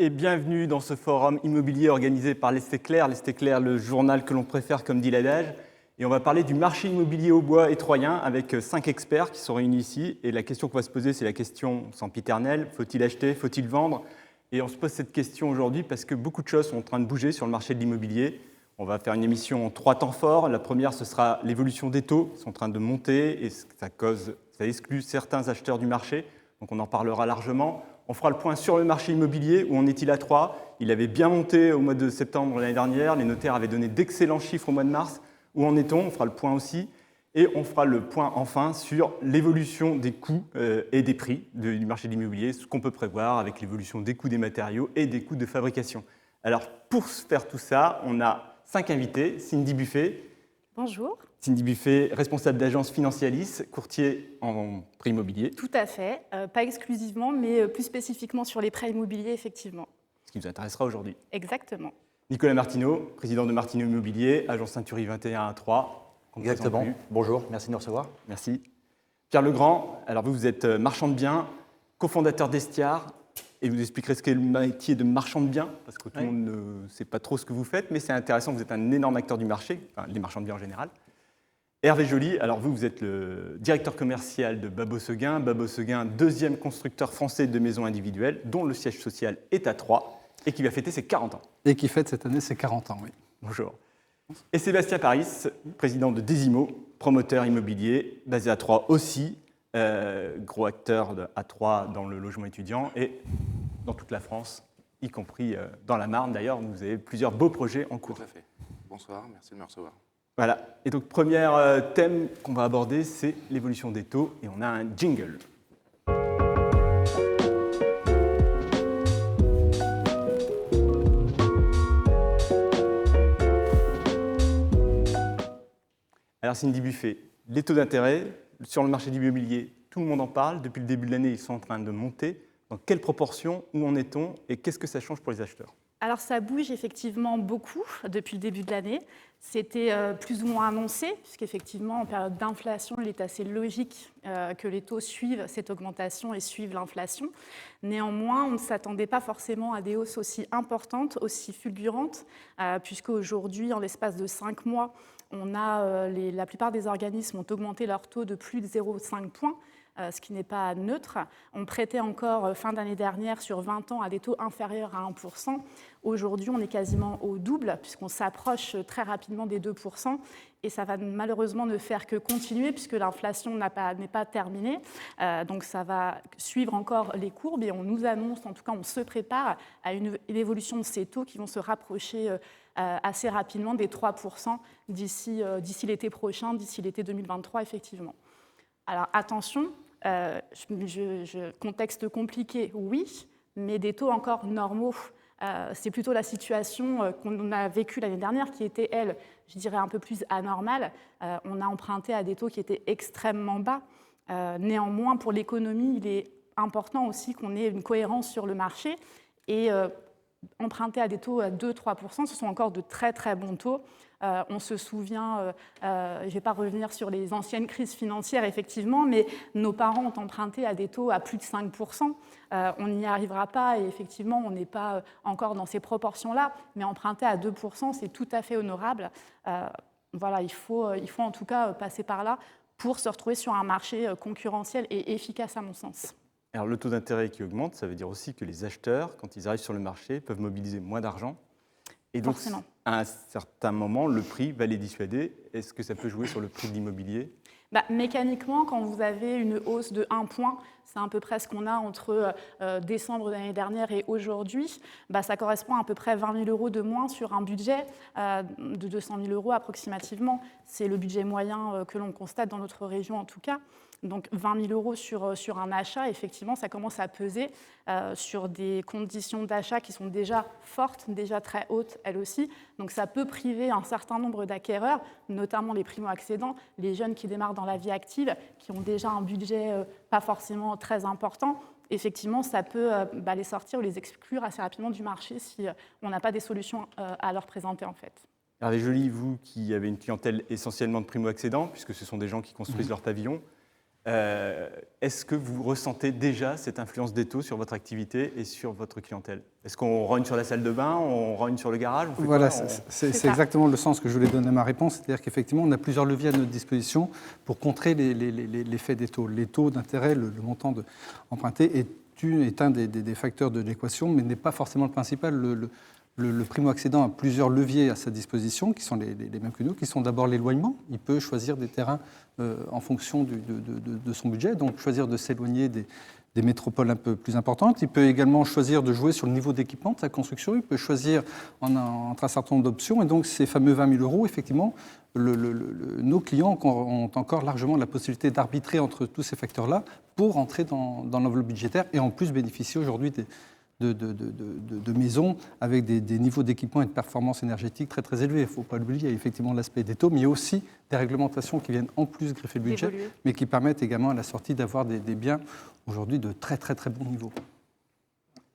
et bienvenue dans ce forum immobilier organisé par l'Estéclair. L'Estéclair, le journal que l'on préfère, comme dit l'adage. Et on va parler du marché immobilier au bois et troyen avec 5 experts qui sont réunis ici. Et la question qu'on va se poser, c'est la question sempiternelle. Faut-il acheter? Faut-il vendre? Et on se pose cette question aujourd'hui parce que beaucoup de choses sont en train de bouger sur le marché de l'immobilier. On va faire une émission en 3 temps forts. La première, ce sera l'évolution des taux qui sont en train de monter et ça exclut certains acheteurs du marché. Donc on en parlera largement. On fera le point sur le marché immobilier. Où en est-il à Troyes? Il avait bien monté au mois de septembre l'année dernière. Les notaires avaient donné d'excellents chiffres au mois de mars. Où en est-on? On fera le point aussi. Et on fera le point enfin sur l'évolution des coûts et des prix du marché de l'immobilier, ce qu'on peut prévoir avec l'évolution des coûts des matériaux et des coûts de fabrication. Alors pour faire tout ça, on a 5 invités. Cindy Buffet. Bonjour. Cindy Buffet, responsable d'agence Financialis, courtier en prêt immobilier. Tout à fait, pas exclusivement, mais plus spécifiquement sur les prêts immobiliers, effectivement. Ce qui nous intéressera aujourd'hui. Exactement. Nicolas Martineau, président de Martineau Immobilier, agence Century 21 à Troyes. Exactement. Bonjour, merci de nous recevoir. Merci. Pierre Legrand, alors vous êtes marchand de biens, cofondateur d'Estiar, et vous expliquerez ce qu'est le métier de marchand de biens, parce que tout le monde ne sait pas trop ce que vous faites, mais c'est intéressant, vous êtes un énorme acteur du marché, enfin, les marchands de biens en général. Hervé Joly, alors vous êtes le directeur commercial de Babot Seguin. Babot Seguin, deuxième constructeur français de maisons individuelles, dont le siège social est à Troyes, et qui va fêter ses 40 ans. Et qui fête cette année ses 40 ans, oui. Bonjour. Et Sébastien Paris, président de Desimo, promoteur immobilier, basé à Troyes aussi, gros acteur à Troyes dans le logement étudiant et dans toute la France, y compris dans la Marne. D'ailleurs, vous avez plusieurs beaux projets en cours. Tout à fait. Bonsoir, merci de me recevoir. Voilà. Et donc, premier thème qu'on va aborder, c'est l'évolution des taux. Et on a un jingle. Alors, Cindy Buffet, les taux d'intérêt sur le marché de l'immobilier, tout le monde en parle. Depuis le début de l'année, ils sont en train de monter. Dans quelle proportion? Où en est-on? Et qu'est-ce que ça change pour les acheteurs? Alors ça bouge effectivement beaucoup depuis le début de l'année. C'était plus ou moins annoncé, puisqu'effectivement, en période d'inflation, il est assez logique que les taux suivent cette augmentation et suivent l'inflation. Néanmoins, on ne s'attendait pas forcément à des hausses aussi importantes, aussi fulgurantes, puisqu'aujourd'hui, en l'espace de 5 mois, on a, la plupart des organismes ont augmenté leur taux de plus de 0,5 points, ce qui n'est pas neutre. On prêtait encore fin d'année dernière sur 20 ans à des taux inférieurs à 1%. Aujourd'hui, on est quasiment au double, puisqu'on s'approche très rapidement des 2%. Et ça va malheureusement ne faire que continuer, puisque l'inflation n'est pas terminée. Donc ça va suivre encore les courbes. Et on nous annonce, en tout cas on se prépare à une évolution de ces taux qui vont se rapprocher assez rapidement des 3% d'ici l'été prochain, d'ici l'été 2023, effectivement. Alors attention, contexte compliqué, oui, mais des taux encore normaux. C'est plutôt la situation qu'on a vécue l'année dernière qui était, elle, je dirais un peu plus anormale. On a emprunté à des taux qui étaient extrêmement bas. Néanmoins, pour l'économie, il est important aussi qu'on ait une cohérence sur le marché. Et emprunter à des taux à 2-3%, ce sont encore de très très bons taux. On se souvient, je ne vais pas revenir sur les anciennes crises financières, effectivement, mais nos parents ont emprunté à des taux à plus de 5%. On n'y arrivera pas et effectivement, on n'est pas encore dans ces proportions-là, mais emprunter à 2%, c'est tout à fait honorable. Voilà, il faut en tout cas passer par là pour se retrouver sur un marché concurrentiel et efficace à mon sens. Alors, le taux d'intérêt qui augmente, ça veut dire aussi que les acheteurs, quand ils arrivent sur le marché, peuvent mobiliser moins d'argent. Et donc, forcément, à un certain moment, le prix va les dissuader. Est-ce que ça peut jouer sur le prix de l'immobilier? Mécaniquement, quand vous avez une hausse de 1 point, c'est à peu près ce qu'on a entre décembre de l'année dernière et aujourd'hui, ça correspond à peu près 20 000 € de moins sur un budget de 200 000 € approximativement. C'est le budget moyen que l'on constate dans notre région en tout cas. Donc 20 000 € sur un achat, effectivement, ça commence à peser sur des conditions d'achat qui sont déjà fortes, déjà très hautes, elles aussi. Donc ça peut priver un certain nombre d'acquéreurs, notamment les primo-accédants, les jeunes qui démarrent dans la vie active, qui ont déjà un budget pas forcément très important. Effectivement, ça peut les sortir ou les exclure assez rapidement du marché si on n'a pas des solutions à leur présenter, en fait. Hervé Joly, vous qui avez une clientèle essentiellement de primo-accédants, puisque ce sont des gens qui construisent leur pavillon, Est-ce que vous ressentez déjà cette influence des taux sur votre activité et sur votre clientèle? Est-ce qu'on rogne sur la salle de bain, on rogne sur le garage? Voilà, c'est exactement le sens que je voulais donner à ma réponse. C'est-à-dire qu'effectivement, on a plusieurs leviers à notre disposition pour contrer l'effet des taux. Les taux d'intérêt, le montant emprunté est un des facteurs de l'équation, mais n'est pas forcément le principal. Le primo-accédant a plusieurs leviers à sa disposition, qui sont les mêmes que nous, qui sont d'abord l'éloignement. Il peut choisir des terrains en fonction de son budget, donc choisir de s'éloigner des métropoles un peu plus importantes. Il peut également choisir de jouer sur le niveau d'équipement de sa construction. Il peut choisir entre un certain nombre d'options. Et donc, ces fameux 20 000 euros, effectivement, nos clients ont encore largement la possibilité d'arbitrer entre tous ces facteurs-là pour entrer dans l'enveloppe budgétaire et en plus bénéficier aujourd'hui de maisons avec des niveaux d'équipement et de performance énergétique très très élevés. Il ne faut pas l'oublier, il y a effectivement l'aspect des taux, mais il y a aussi des réglementations qui viennent en plus greffer le budget, mais qui permettent également à la sortie d'avoir des biens aujourd'hui de très très très bon niveau.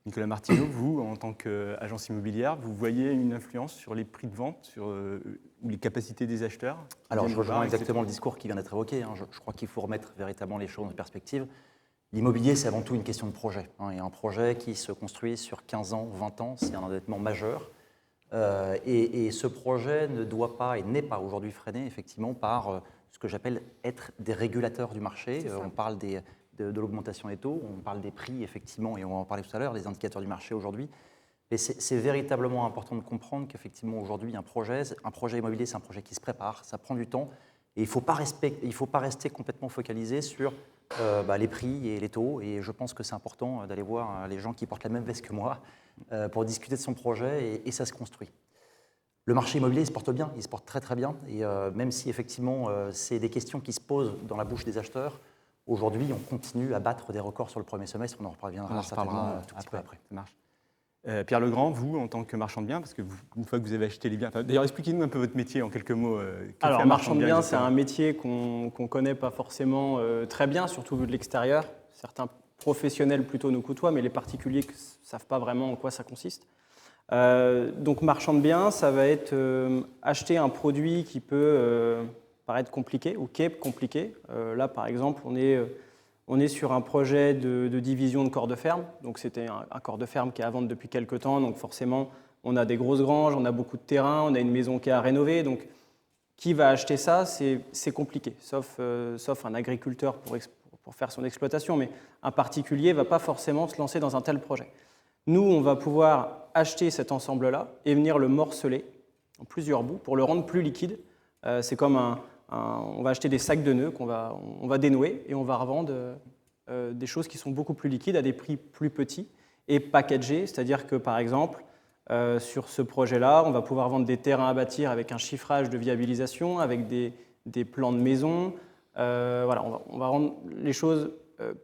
Nicolas Martineau, vous, en tant qu'agence immobilière, vous voyez une influence sur les prix de vente ou les capacités des acheteurs? Alors, je rejoins exactement le discours qui vient d'être évoqué. Je crois qu'il faut remettre véritablement les choses en perspective. L'immobilier, c'est avant tout une question de projet. Et un projet qui se construit sur 15 ans, 20 ans, c'est un endettement majeur. Et ce projet ne doit pas et n'est pas aujourd'hui freiné effectivement par ce que j'appelle être des régulateurs du marché. On parle de l'augmentation des taux, on parle des prix effectivement, et on va en parler tout à l'heure, des indicateurs du marché aujourd'hui. Mais c'est véritablement important de comprendre qu'effectivement aujourd'hui, un projet immobilier, c'est un projet qui se prépare, ça prend du temps. Et il ne faut pas rester complètement focalisé sur les prix et les taux. Et je pense que c'est important d'aller voir les gens qui portent la même veste que moi pour discuter de son projet et ça se construit. Le marché immobilier, il se porte bien, il se porte très très bien. Et même si effectivement c'est des questions qui se posent dans la bouche des acheteurs, aujourd'hui on continue à battre des records sur le premier semestre. On en reviendra certainement un tout petit peu après. Ça marche. Pierre Legrand, vous, en tant que marchand de biens, parce que une fois que vous avez acheté les biens, d'ailleurs, expliquez-nous un peu votre métier en quelques mots. Alors, marchand de biens, c'est un métier qu'on ne connaît pas forcément très bien, surtout vu de l'extérieur. Certains professionnels plutôt nous côtoient, mais les particuliers ne savent pas vraiment en quoi ça consiste. Donc, marchand de biens, ça va être acheter un produit qui peut paraître compliqué ou qui est compliqué. Là, par exemple, on est sur un projet de division de corps de ferme. Donc, c'était un corps de ferme qui est à vendre depuis quelques temps. Donc, forcément, on a des grosses granges, on a beaucoup de terrain, on a une maison qui est à rénover. Donc, qui va acheter ça? C'est compliqué, sauf un agriculteur pour faire son exploitation. Mais un particulier ne va pas forcément se lancer dans un tel projet. Nous, on va pouvoir acheter cet ensemble-là et venir le morceler en plusieurs bouts pour le rendre plus liquide. C'est comme on va acheter des sacs de nœuds qu'on va dénouer et on va revendre des choses qui sont beaucoup plus liquides à des prix plus petits et packagés, c'est-à-dire que par exemple, sur ce projet-là, on va pouvoir vendre des terrains à bâtir avec un chiffrage de viabilisation, avec des plans de maison. Voilà, on va rendre les choses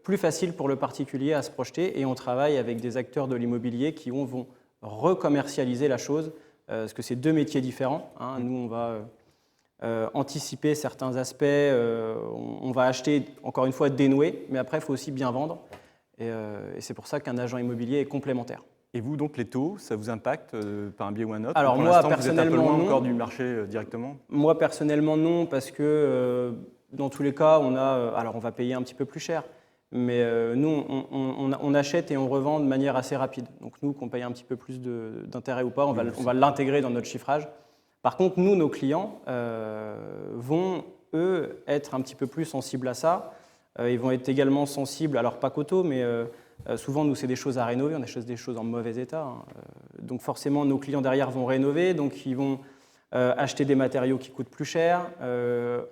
plus faciles pour le particulier à se projeter et on travaille avec des acteurs de l'immobilier qui vont recommercialiser la chose, parce que c'est deux métiers différents. Nous, on va anticiper certains aspects, on va acheter, encore une fois, dénouer, mais après, il faut aussi bien vendre. Et c'est pour ça qu'un agent immobilier est complémentaire. Et vous, donc, les taux, ça vous impacte par un biais ou un autre? Alors, moi, personnellement, vous êtes un peu loin non. encore du marché directement? Moi, personnellement, non, parce que dans tous les cas, alors on va payer un petit peu plus cher, mais nous, on achète et on revend de manière assez rapide. Donc, nous, qu'on paye un petit peu plus d'intérêt ou pas, on va l'intégrer dans notre chiffrage. Par contre, nous, nos clients vont, eux, être un petit peu plus sensibles à ça. Ils vont être également sensibles, alors pas qu'au taux, mais souvent, nous, c'est des choses à rénover, on achète des choses en mauvais état. Donc forcément, nos clients derrière vont rénover, donc ils vont acheter des matériaux qui coûtent plus cher.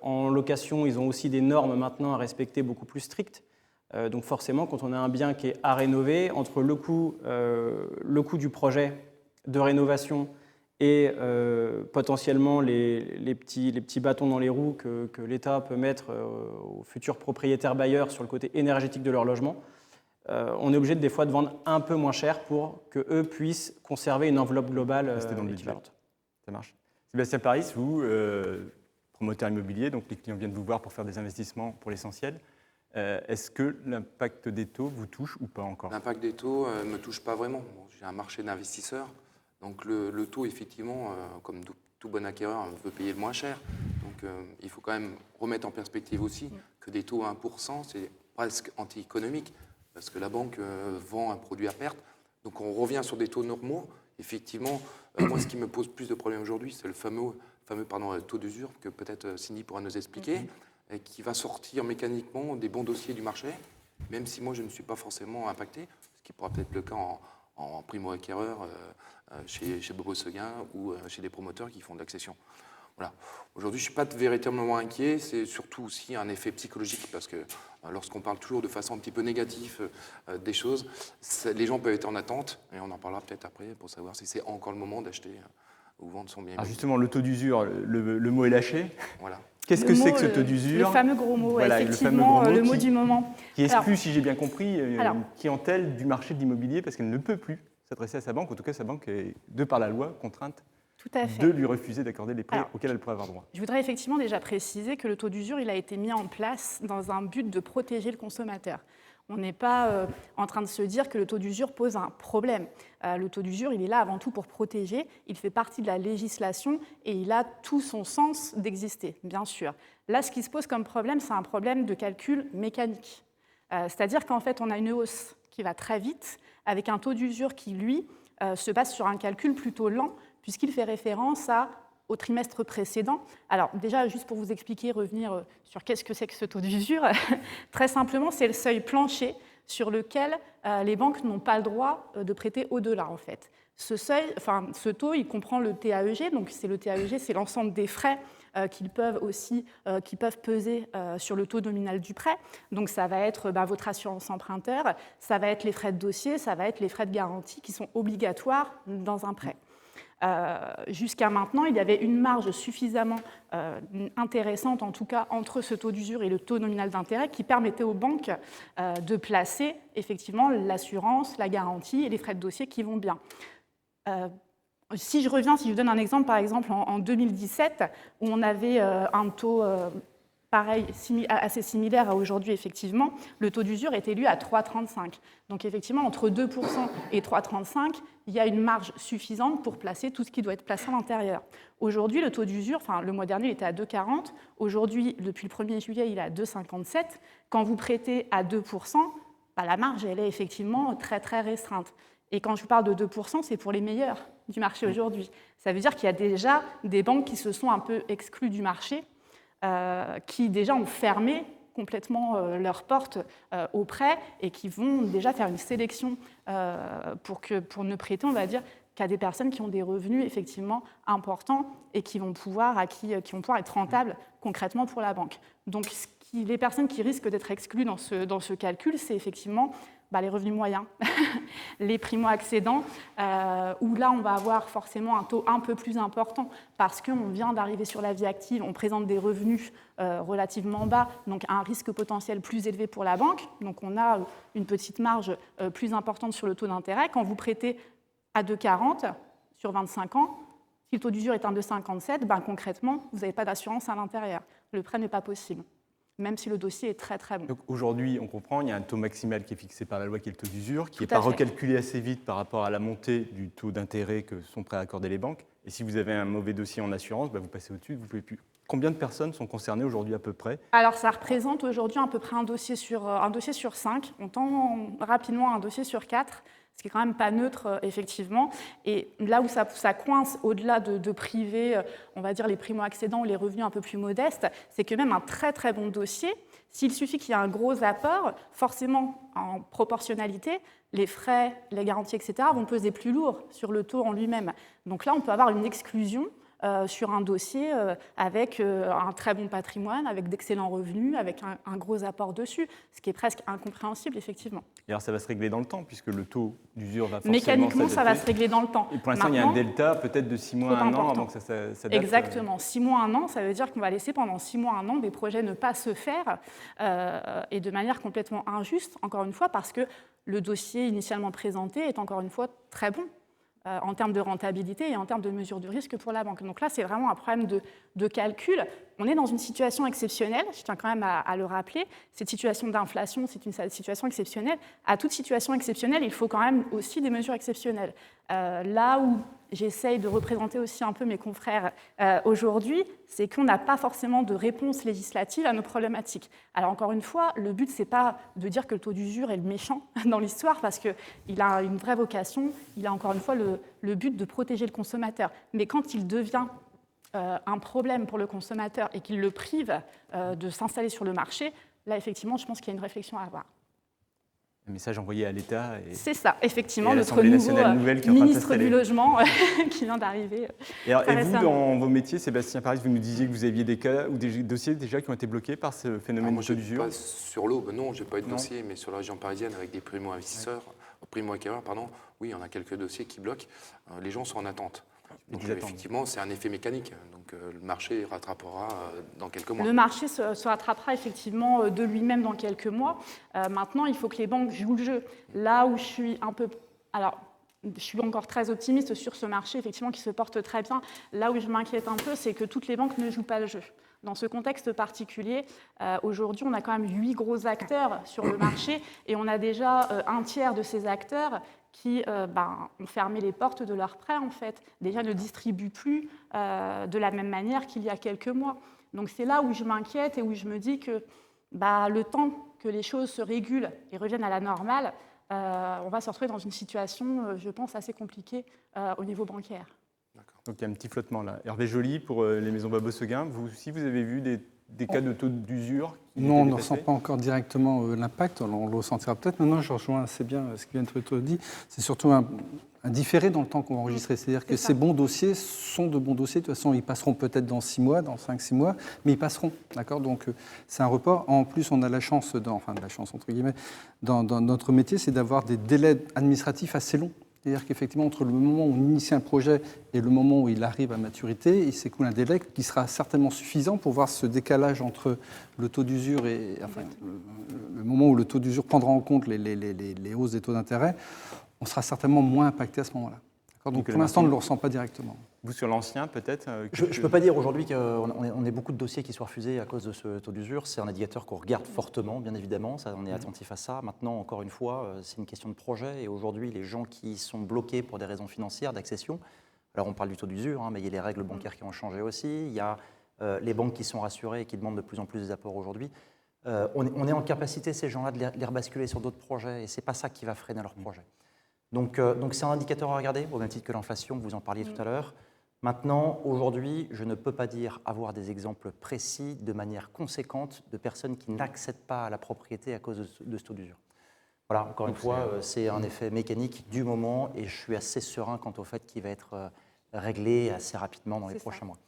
En location, ils ont aussi des normes maintenant à respecter beaucoup plus strictes. Donc forcément, quand on a un bien qui est à rénover, entre le coût du projet de rénovation et potentiellement les petits bâtons dans les roues que l'État peut mettre aux futurs propriétaires bailleurs sur le côté énergétique de leur logement, on est obligé des fois de vendre un peu moins cher pour qu'eux puissent conserver une enveloppe globale équivalente. Ça marche. Sébastien Paris, vous, promoteur immobilier, donc les clients viennent vous voir pour faire des investissements pour l'essentiel. Est-ce que l'impact des taux vous touche ou pas encore? L'impact des taux ne me touche pas vraiment. Bon, j'ai un marché d'investisseurs, donc le taux, effectivement, comme tout bon acquéreur, veut payer le moins cher. Donc qu'il faut quand même remettre en perspective aussi que des taux à 1%, c'est presque anti-économique, parce que la banque vend un produit à perte. Donc on revient sur des taux normaux. Effectivement, moi, ce qui me pose plus de problèmes aujourd'hui, c'est le fameux taux d'usure, que peut-être Cindy pourra nous expliquer, et qui va sortir mécaniquement des bons dossiers du marché, même si moi, je ne suis pas forcément impacté, ce qui pourra peut-être le cas en primo-acquéreur chez Bobo Seguin ou chez des promoteurs qui font de l'accession. Voilà. Aujourd'hui, je ne suis pas véritablement inquiet, c'est surtout aussi un effet psychologique, parce que lorsqu'on parle toujours de façon un petit peu négative des choses, les gens peuvent être en attente, et on en parlera peut-être après pour savoir si c'est encore le moment d'acheter ou vendre son bien. Alors justement, le taux d'usure, le mot est lâché. Voilà. Qu'est-ce que c'est que ce taux d'usure? Le fameux gros mot, Voilà, effectivement, le mot du moment. Qui exclut, si j'ai bien compris, alors, une clientèle du marché de l'immobilier parce qu'elle ne peut plus s'adresser à sa banque. En tout cas, sa banque est, de par la loi, contrainte tout à fait. de lui refuser d'accorder les prêts auxquels elle pourrait avoir droit. Je voudrais effectivement déjà préciser que le taux d'usure, il a été mis en place dans un but de protéger le consommateur. On n'est pas en train de se dire que le taux d'usure pose un problème. Le taux d'usure, il est là avant tout pour protéger, il fait partie de la législation et il a tout son sens d'exister, bien sûr. Là, ce qui se pose comme problème, c'est un problème de calcul mécanique. C'est-à-dire qu'en fait, on a une hausse qui va très vite, avec un taux d'usure qui, lui, se base sur un calcul plutôt lent, puisqu'il fait référence au trimestre précédent. Alors déjà, juste pour vous expliquer, revenir sur qu'est-ce que c'est que ce taux d'usure, très simplement, c'est le seuil plancher sur lequel les banques n'ont pas le droit de prêter au-delà, en fait. Ce taux, il comprend le TAEG, donc le TAEG, c'est l'ensemble des frais qui peuvent peser sur le taux nominal du prêt. Donc ça va être votre assurance emprunteur, ça va être les frais de dossier, ça va être les frais de garantie qui sont obligatoires dans un prêt. Jusqu'à maintenant, il y avait une marge suffisamment intéressante, en tout cas entre ce taux d'usure et le taux nominal d'intérêt, qui permettait aux banques de placer effectivement l'assurance, la garantie et les frais de dossier qui vont bien. Si je vous donne un exemple, par exemple en 2017, où on avait un taux pareil, assez similaire à aujourd'hui, effectivement, le taux d'usure est élu à 3,35. Donc effectivement, entre 2% et 3,35, il y a une marge suffisante pour placer tout ce qui doit être placé à l'intérieur. Aujourd'hui, le taux d'usure, le mois dernier, il était à 2,40. Aujourd'hui, depuis le 1er juillet, il est à 2,57. Quand vous prêtez à 2%, la marge, elle est effectivement très, très restreinte. Et quand je vous parle de 2%, c'est pour les meilleurs du marché aujourd'hui. Ça veut dire qu'il y a déjà des banques qui se sont un peu exclues du marché, qui déjà ont fermé complètement leurs portes aux prêts et qui vont déjà faire une sélection pour ne prêter, on va dire, qu'à des personnes qui ont des revenus effectivement importants et qui vont pouvoir être rentables concrètement pour la banque. Donc les personnes qui risquent d'être exclues dans ce calcul, c'est effectivement les revenus moyens, les primo-accédants, où là, on va avoir forcément un taux un peu plus important parce qu'on vient d'arriver sur la vie active, on présente des revenus relativement bas, donc un risque potentiel plus élevé pour la banque. Donc on a une petite marge plus importante sur le taux d'intérêt. Quand vous prêtez à 2,40 sur 25 ans, si le taux d'usure est un 2,57, concrètement, vous n'avez pas d'assurance à l'intérieur. Le prêt n'est pas possible, même si le dossier est très très bon. Donc aujourd'hui, on comprend, il y a un taux maximal qui est fixé par la loi, qui est le taux d'usure, qui n'est pas recalculé assez vite par rapport à la montée du taux d'intérêt que sont prêts à accorder les banques. Et si vous avez un mauvais dossier en assurance, vous passez au-dessus, vous ne pouvez plus. Combien de personnes sont concernées aujourd'hui à peu près? Alors ça représente aujourd'hui à peu près un dossier sur 5. On tend rapidement à un dossier sur 4. Ce qui est quand même pas neutre, effectivement. Et là où ça coince, au-delà de priver, on va dire, les primo-accédants ou les revenus un peu plus modestes, c'est que même un très très bon dossier, s'il suffit qu'il y ait un gros apport, forcément, en proportionnalité, les frais, les garanties, etc., vont peser plus lourd sur le taux en lui-même. Donc là, on peut avoir une exclusion sur un dossier avec un très bon patrimoine, avec d'excellents revenus, avec un gros apport dessus, ce qui est presque incompréhensible, effectivement. Et alors ça va se régler dans le temps, puisque le taux d'usure va forcément mécaniquement, ça va se régler dans le temps. Et pour l'instant, il y a un delta peut-être de 6 mois à 1 an avant que ça s'adapte. Exactement. 6 mois à 1 an, ça veut dire qu'on va laisser pendant 6 mois à 1 an des projets ne pas se faire, et de manière complètement injuste, encore une fois, parce que le dossier initialement présenté est encore une fois très bon. En termes de rentabilité et en termes de mesure de risque pour la banque. Donc là, c'est vraiment un problème de calcul. On est dans une situation exceptionnelle, je tiens quand même à le rappeler. Cette situation d'inflation, c'est une situation exceptionnelle. À toute situation exceptionnelle, il faut quand même aussi des mesures exceptionnelles. Là où j'essaye de représenter aussi un peu mes confrères aujourd'hui, c'est qu'on n'a pas forcément de réponse législative à nos problématiques. Alors encore une fois, le but, c'est pas de dire que le taux d'usure est le méchant dans l'histoire, parce qu'il a une vraie vocation, il a encore une fois le but de protéger le consommateur. Mais quand il devient un problème pour le consommateur et qu'il le prive de s'installer sur le marché, là, effectivement, je pense qu'il y a une réflexion à avoir. Un message envoyé à l'État. C'est ça, effectivement, et notre nouveau ministre du Logement qui vient d'arriver. Et vous, dans vos métiers, Sébastien Paris, vous nous disiez que vous aviez des cas ou des dossiers déjà qui ont été bloqués par ce phénomène de taux d'usure. Sur l'Aube, non, je n'ai pas eu de dossier, mais sur la région parisienne, avec des primo-investisseurs, primo-acquéreurs, pardon, oui, on a quelques dossiers qui bloquent. Les gens sont en attente. Donc, effectivement, c'est un effet mécanique. Donc, le marché rattrapera dans quelques mois. Le marché se rattrapera effectivement de lui-même dans quelques mois. Maintenant, il faut que les banques jouent le jeu. Là où je suis un peu... Alors, je suis encore très optimiste sur ce marché, effectivement, qui se porte très bien. Là où je m'inquiète un peu, c'est que toutes les banques ne jouent pas le jeu. Dans ce contexte particulier, aujourd'hui, on a quand même 8 gros acteurs sur le marché et on a déjà un tiers de ces acteurs qui ont fermé les portes de leurs prêts, en fait. Déjà ne distribuent plus de la même manière qu'il y a quelques mois. Donc c'est là où je m'inquiète et où je me dis que le temps que les choses se régulent et reviennent à la normale, on va se retrouver dans une situation, je pense, assez compliquée au niveau bancaire. Donc il y a un petit flottement là. Hervé Joly, pour les maisons Babot-Seguin, vous aussi, vous avez vu des cas de taux d'usure? Non, on ne ressent pas encore directement l'impact, on le ressentira peut-être. Maintenant, je rejoins assez bien ce qui vient d'être dit. C'est surtout un différé dans le temps qu'on va enregistrer. C'est-à-dire que ces bons dossiers sont de bons dossiers. De toute façon, ils passeront peut-être dans 6 mois, dans 5-6 mois, mais ils passeront. D'accord ? Donc, c'est un report. En plus, on a la chance, entre guillemets, dans notre métier, c'est d'avoir des délais administratifs assez longs. C'est-à-dire qu'effectivement, entre le moment où on initie un projet et le moment où il arrive à maturité, il s'écoule un délai qui sera certainement suffisant pour voir ce décalage entre le taux d'usure et le moment où le taux d'usure prendra en compte les hausses des taux d'intérêt. On sera certainement moins impacté à ce moment-là. Donc pour l'instant, on ne le ressent pas directement. Vous, sur l'ancien, peut-être Je ne peux pas dire aujourd'hui qu'on ait beaucoup de dossiers qui soient refusés à cause de ce taux d'usure. C'est un indicateur qu'on regarde fortement, bien évidemment. Ça, on est attentif à ça. Maintenant, encore une fois, c'est une question de projet. Et aujourd'hui, les gens qui sont bloqués pour des raisons financières, d'accession, alors on parle du taux d'usure, mais il y a les règles bancaires qui ont changé aussi. Il y a les banques qui sont rassurées et qui demandent de plus en plus des apports aujourd'hui. On est en capacité, ces gens-là, de les rebasculer sur d'autres projets. Et ce n'est pas ça qui va freiner leur projet. Donc c'est un indicateur à regarder, au même titre que l'inflation, vous en parliez tout à l'heure. Maintenant, aujourd'hui, je ne peux pas dire avoir des exemples précis de manière conséquente de personnes qui n'accèdent pas à la propriété à cause de ce taux d'usure. Voilà, encore une fois, c'est un effet mécanique du moment et je suis assez serein quant au fait qu'il va être réglé assez rapidement dans les prochains mois.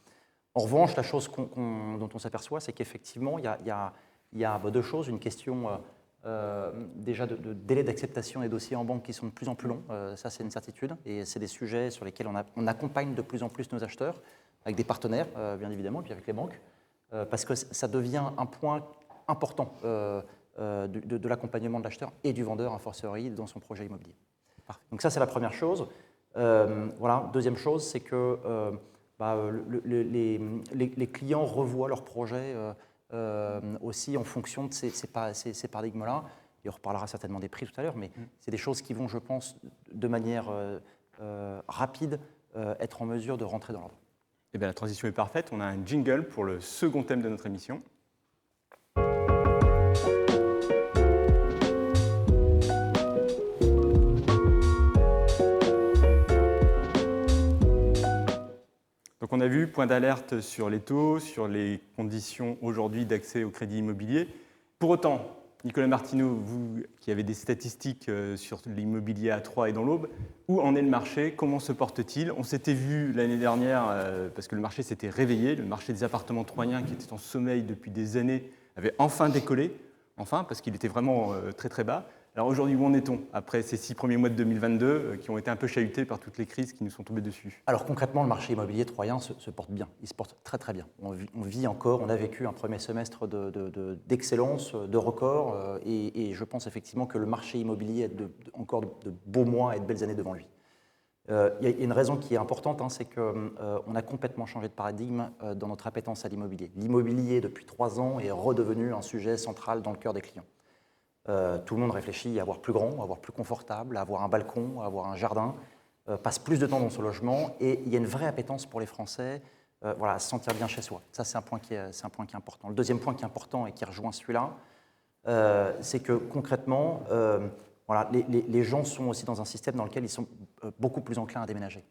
En revanche, la chose dont on s'aperçoit, c'est qu'effectivement, il y a deux choses. Une question déjà de délai d'acceptation des dossiers en banque qui sont de plus en plus longs, ça c'est une certitude, et c'est des sujets sur lesquels on accompagne de plus en plus nos acheteurs, avec des partenaires bien évidemment, et puis avec les banques, parce que ça devient un point important de l'accompagnement de l'acheteur et du vendeur, a fortiori, dans son projet immobilier. Donc ça c'est la première chose. Voilà. Deuxième chose, c'est que les clients revoient leur projet aussi en fonction de ces paradigmes-là. Et on reparlera certainement des prix tout à l'heure, mais c'est des choses qui vont, je pense, de manière rapide, être en mesure de rentrer dans l'ordre. Eh bien, la transition est parfaite. On a un jingle pour le second thème de notre émission. Donc on a vu, point d'alerte sur les taux, sur les conditions aujourd'hui d'accès au crédit immobilier. Pour autant, Nicolas Martineau, vous qui avez des statistiques sur l'immobilier à Troyes et dans l'Aube, où en est le marché? Comment se porte-t-il? On s'était vu l'année dernière, parce que le marché s'était réveillé, le marché des appartements troyens qui était en sommeil depuis des années avait enfin décollé, parce qu'il était vraiment très très bas. Alors aujourd'hui, où en est-on après ces 6 premiers mois de 2022 qui ont été un peu chahutés par toutes les crises qui nous sont tombées dessus? Alors concrètement, le marché immobilier troyen se porte bien, il se porte très très bien. On vit encore, on a vécu un premier semestre d'excellence, de record, et je pense effectivement que le marché immobilier a encore de beaux mois et de belles années devant lui. Il y a une raison qui est importante, c'est qu'on a complètement changé de paradigme dans notre appétence à l'immobilier. L'immobilier, depuis 3 ans, est redevenu un sujet central dans le cœur des clients. Tout le monde réfléchit à avoir plus grand, à avoir plus confortable, à avoir un balcon, à avoir un jardin. passent plus de temps dans son logement et il y a une vraie appétence pour les Français à se sentir bien chez soi. Ça, c'est un point qui est important. Le deuxième point qui est important et qui rejoint celui-là, c'est que concrètement, les gens sont aussi dans un système dans lequel ils sont beaucoup plus enclins à déménager.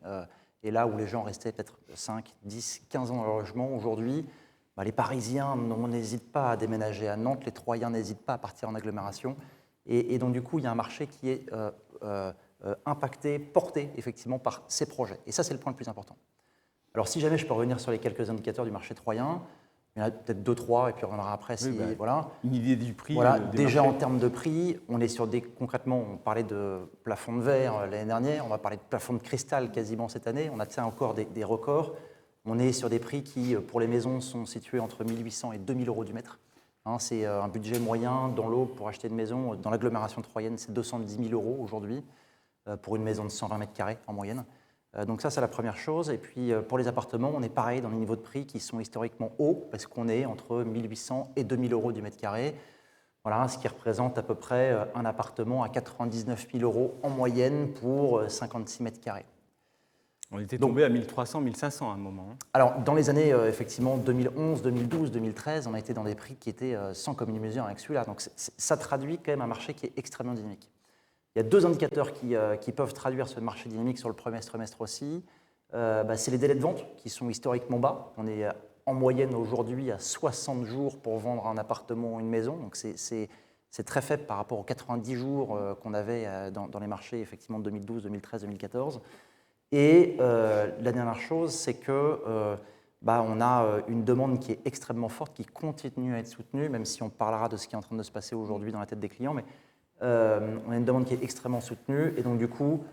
Et là où les gens restaient peut-être 5, 10, 15 ans dans leur logement, aujourd'hui, les Parisiens n'hésitent pas à déménager à Nantes, les Troyens n'hésitent pas à partir en agglomération. Et donc, du coup, il y a un marché qui est impacté, porté, effectivement, par ces projets. Et ça, c'est le point le plus important. Alors, si jamais je peux revenir sur les quelques indicateurs du marché troyen, il y en a peut-être 2, 3, et puis on en aura après. Une idée du prix. Déjà, en termes de prix, on est sur concrètement, on parlait de plafond de verre l'année dernière, on va parler de plafond de cristal quasiment cette année, on atteint encore des records. On est sur des prix qui, pour les maisons, sont situés entre 1 800 et 2 000 euros du mètre. C'est un budget moyen dans l'Aube pour acheter une maison. Dans l'agglomération troyenne, c'est 210 000 euros aujourd'hui pour une maison de 120 mètres carrés en moyenne. Donc ça, c'est la première chose. Et puis, pour les appartements, on est pareil dans les niveaux de prix qui sont historiquement hauts parce qu'on est entre 1 800 et 2 000 euros du mètre carré. Voilà, ce qui représente à peu près un appartement à 99 000 euros en moyenne pour 56 mètres carrés. On était tombé à 1300, 1500 à un moment. Alors, dans les années, effectivement, 2011, 2012, 2013, on a été dans des prix qui étaient sans commune mesure avec celui-là. Donc, ça traduit quand même un marché qui est extrêmement dynamique. Il y a 2 indicateurs qui peuvent traduire ce marché dynamique sur le premier trimestre aussi. C'est les délais de vente qui sont historiquement bas. On est en moyenne aujourd'hui à 60 jours pour vendre un appartement ou une maison. Donc, c'est très faible par rapport aux 90 jours qu'on avait dans les marchés, effectivement, de 2012, 2013, 2014. Et la dernière chose, c'est que on a une demande qui est extrêmement forte, qui continue à être soutenue, même si on parlera de ce qui est en train de se passer aujourd'hui dans la tête des clients, mais on a une demande qui est extrêmement soutenue, et donc du coup,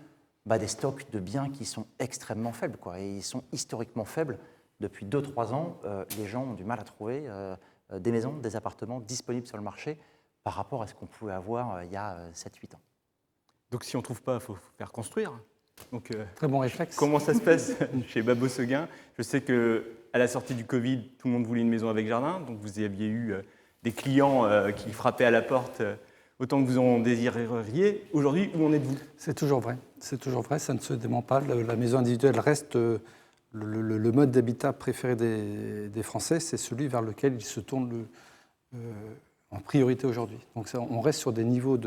des stocks de biens qui sont extrêmement faibles, et ils sont historiquement faibles. Depuis 2-3 ans, les gens ont du mal à trouver des maisons, des appartements disponibles sur le marché par rapport à ce qu'on pouvait avoir il y a 7-8 ans. Donc si on ne trouve pas, il faut faire construire. Donc, très bon réflexe. Comment ça se passe chez Babo Seguin? Je sais qu'à la sortie du Covid, tout le monde voulait une maison avec jardin. Donc vous aviez eu des clients qui frappaient à la porte autant que vous en désireriez. Aujourd'hui, où en êtes-vous? C'est toujours vrai. C'est toujours vrai, ça ne se dément pas. La maison individuelle reste le mode d'habitat préféré des Français. C'est celui vers lequel ils se tournent en priorité aujourd'hui. Donc on reste sur des niveaux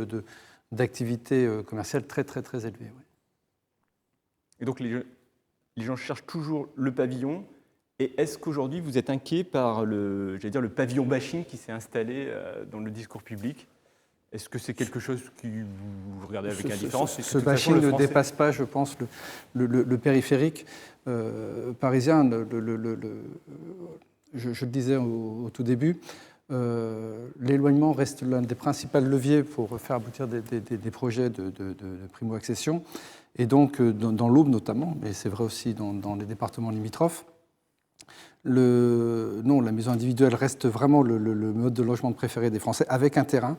d'activité commerciale très, très, très élevés. Oui. Et donc les gens cherchent toujours le pavillon. Et est-ce qu'aujourd'hui vous êtes inquiet par le pavillon bashing qui s'est installé dans le discours public? Est-ce que c'est quelque chose que vous regardez avec indifférence? Ce bashing ne dépasse pas, je pense, le périphérique parisien. Je le disais au tout début, l'éloignement reste l'un des principaux leviers pour faire aboutir des projets de primo-accession. Et donc, dans l'Aube notamment, mais c'est vrai aussi dans les départements limitrophes, la maison individuelle reste vraiment le mode de logement préféré des Français, avec un terrain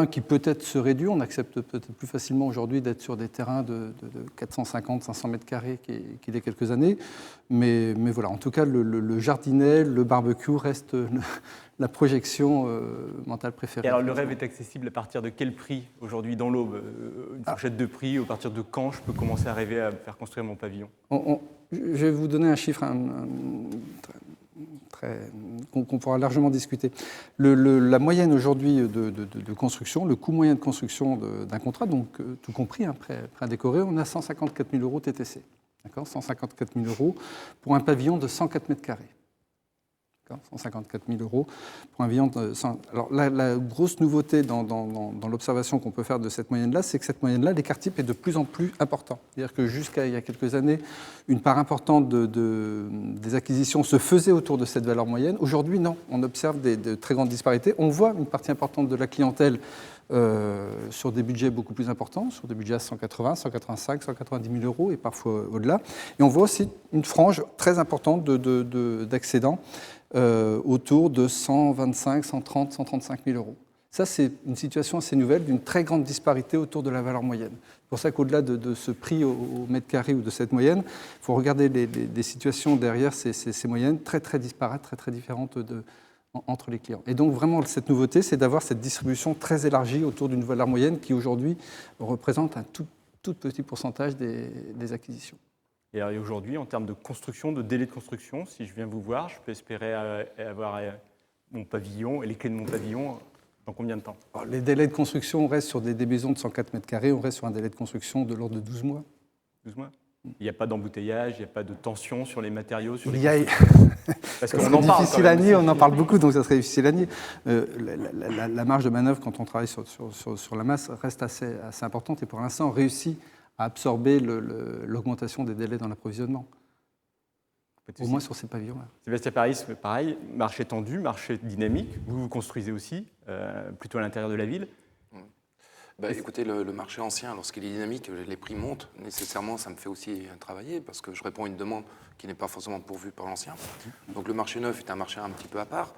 qui peut-être se réduit. On accepte peut-être plus facilement aujourd'hui d'être sur des terrains de 450, 500 mètres carrés qu'il y a quelques années. Mais voilà, en tout cas, le jardinet, le barbecue reste la projection mentale préférée. Et alors, le rêve est accessible à partir de quel prix aujourd'hui dans l'Aube? Une fourchette de prix, à partir de quand je peux commencer à rêver à faire construire mon pavillon? Je vais vous donner un chiffre qu'on pourra largement discuter. La moyenne aujourd'hui de construction, le coût moyen de construction d'un contrat, donc tout compris, prêt à décorer, on a 154 000 euros TTC. 154 000 euros pour un pavillon de 104 mètres carrés. 154 000 euros pour un pavillon de 100. Alors la grosse nouveauté dans l'observation qu'on peut faire de cette moyenne-là, c'est que cette moyenne-là, l'écart type est de plus en plus important. C'est-à-dire que jusqu'à il y a quelques années, une part importante des acquisitions se faisait autour de cette valeur moyenne. Aujourd'hui, non. On observe de très grandes disparités. On voit une partie importante de la clientèle sur des budgets beaucoup plus importants, sur des budgets à 180, 185, 190 000 euros et parfois au-delà. Et on voit aussi une frange très importante d'accédants autour de 125, 130, 135 000 euros. Ça, c'est une situation assez nouvelle d'une très grande disparité autour de la valeur moyenne. C'est pour ça qu'au-delà de ce prix au mètre carré ou de cette moyenne, il faut regarder des situations derrière ces moyennes très, très disparates, très, très différentes entre les clients. Et donc, vraiment, cette nouveauté, c'est d'avoir cette distribution très élargie autour d'une valeur moyenne qui, aujourd'hui, représente un tout tout petit pourcentage des acquisitions. Et aujourd'hui, en termes de construction, de délai de construction, si je viens vous voir, je peux espérer avoir mon pavillon et les clés de mon pavillon dans combien de temps? Alors, les délais de construction, on reste sur des maisons de 104 mètres carrés, on reste sur un délai de construction de l'ordre de 12 mois. 12 mois? Il n'y a pas d'embouteillage, il n'y a pas de tension sur les matériaux, sur les Parce qu'on en parle difficile à nier, on en parle beaucoup, donc ça serait difficile à nier. La marge de manœuvre, quand on travaille sur la masse, reste assez importante et pour l'instant, on réussit à absorber l'augmentation des délais dans l'approvisionnement. Au moins sur ces pavillons-là. Sébastien Paris, pareil, marché tendu, marché dynamique. Vous construisez aussi, plutôt à l'intérieur de la ville. Écoutez, le marché ancien, lorsqu'il est dynamique, les prix montent. Nécessairement, ça me fait aussi travailler parce que je réponds à une demande qui n'est pas forcément pourvue par l'ancien. Donc le marché neuf est un marché un petit peu à part.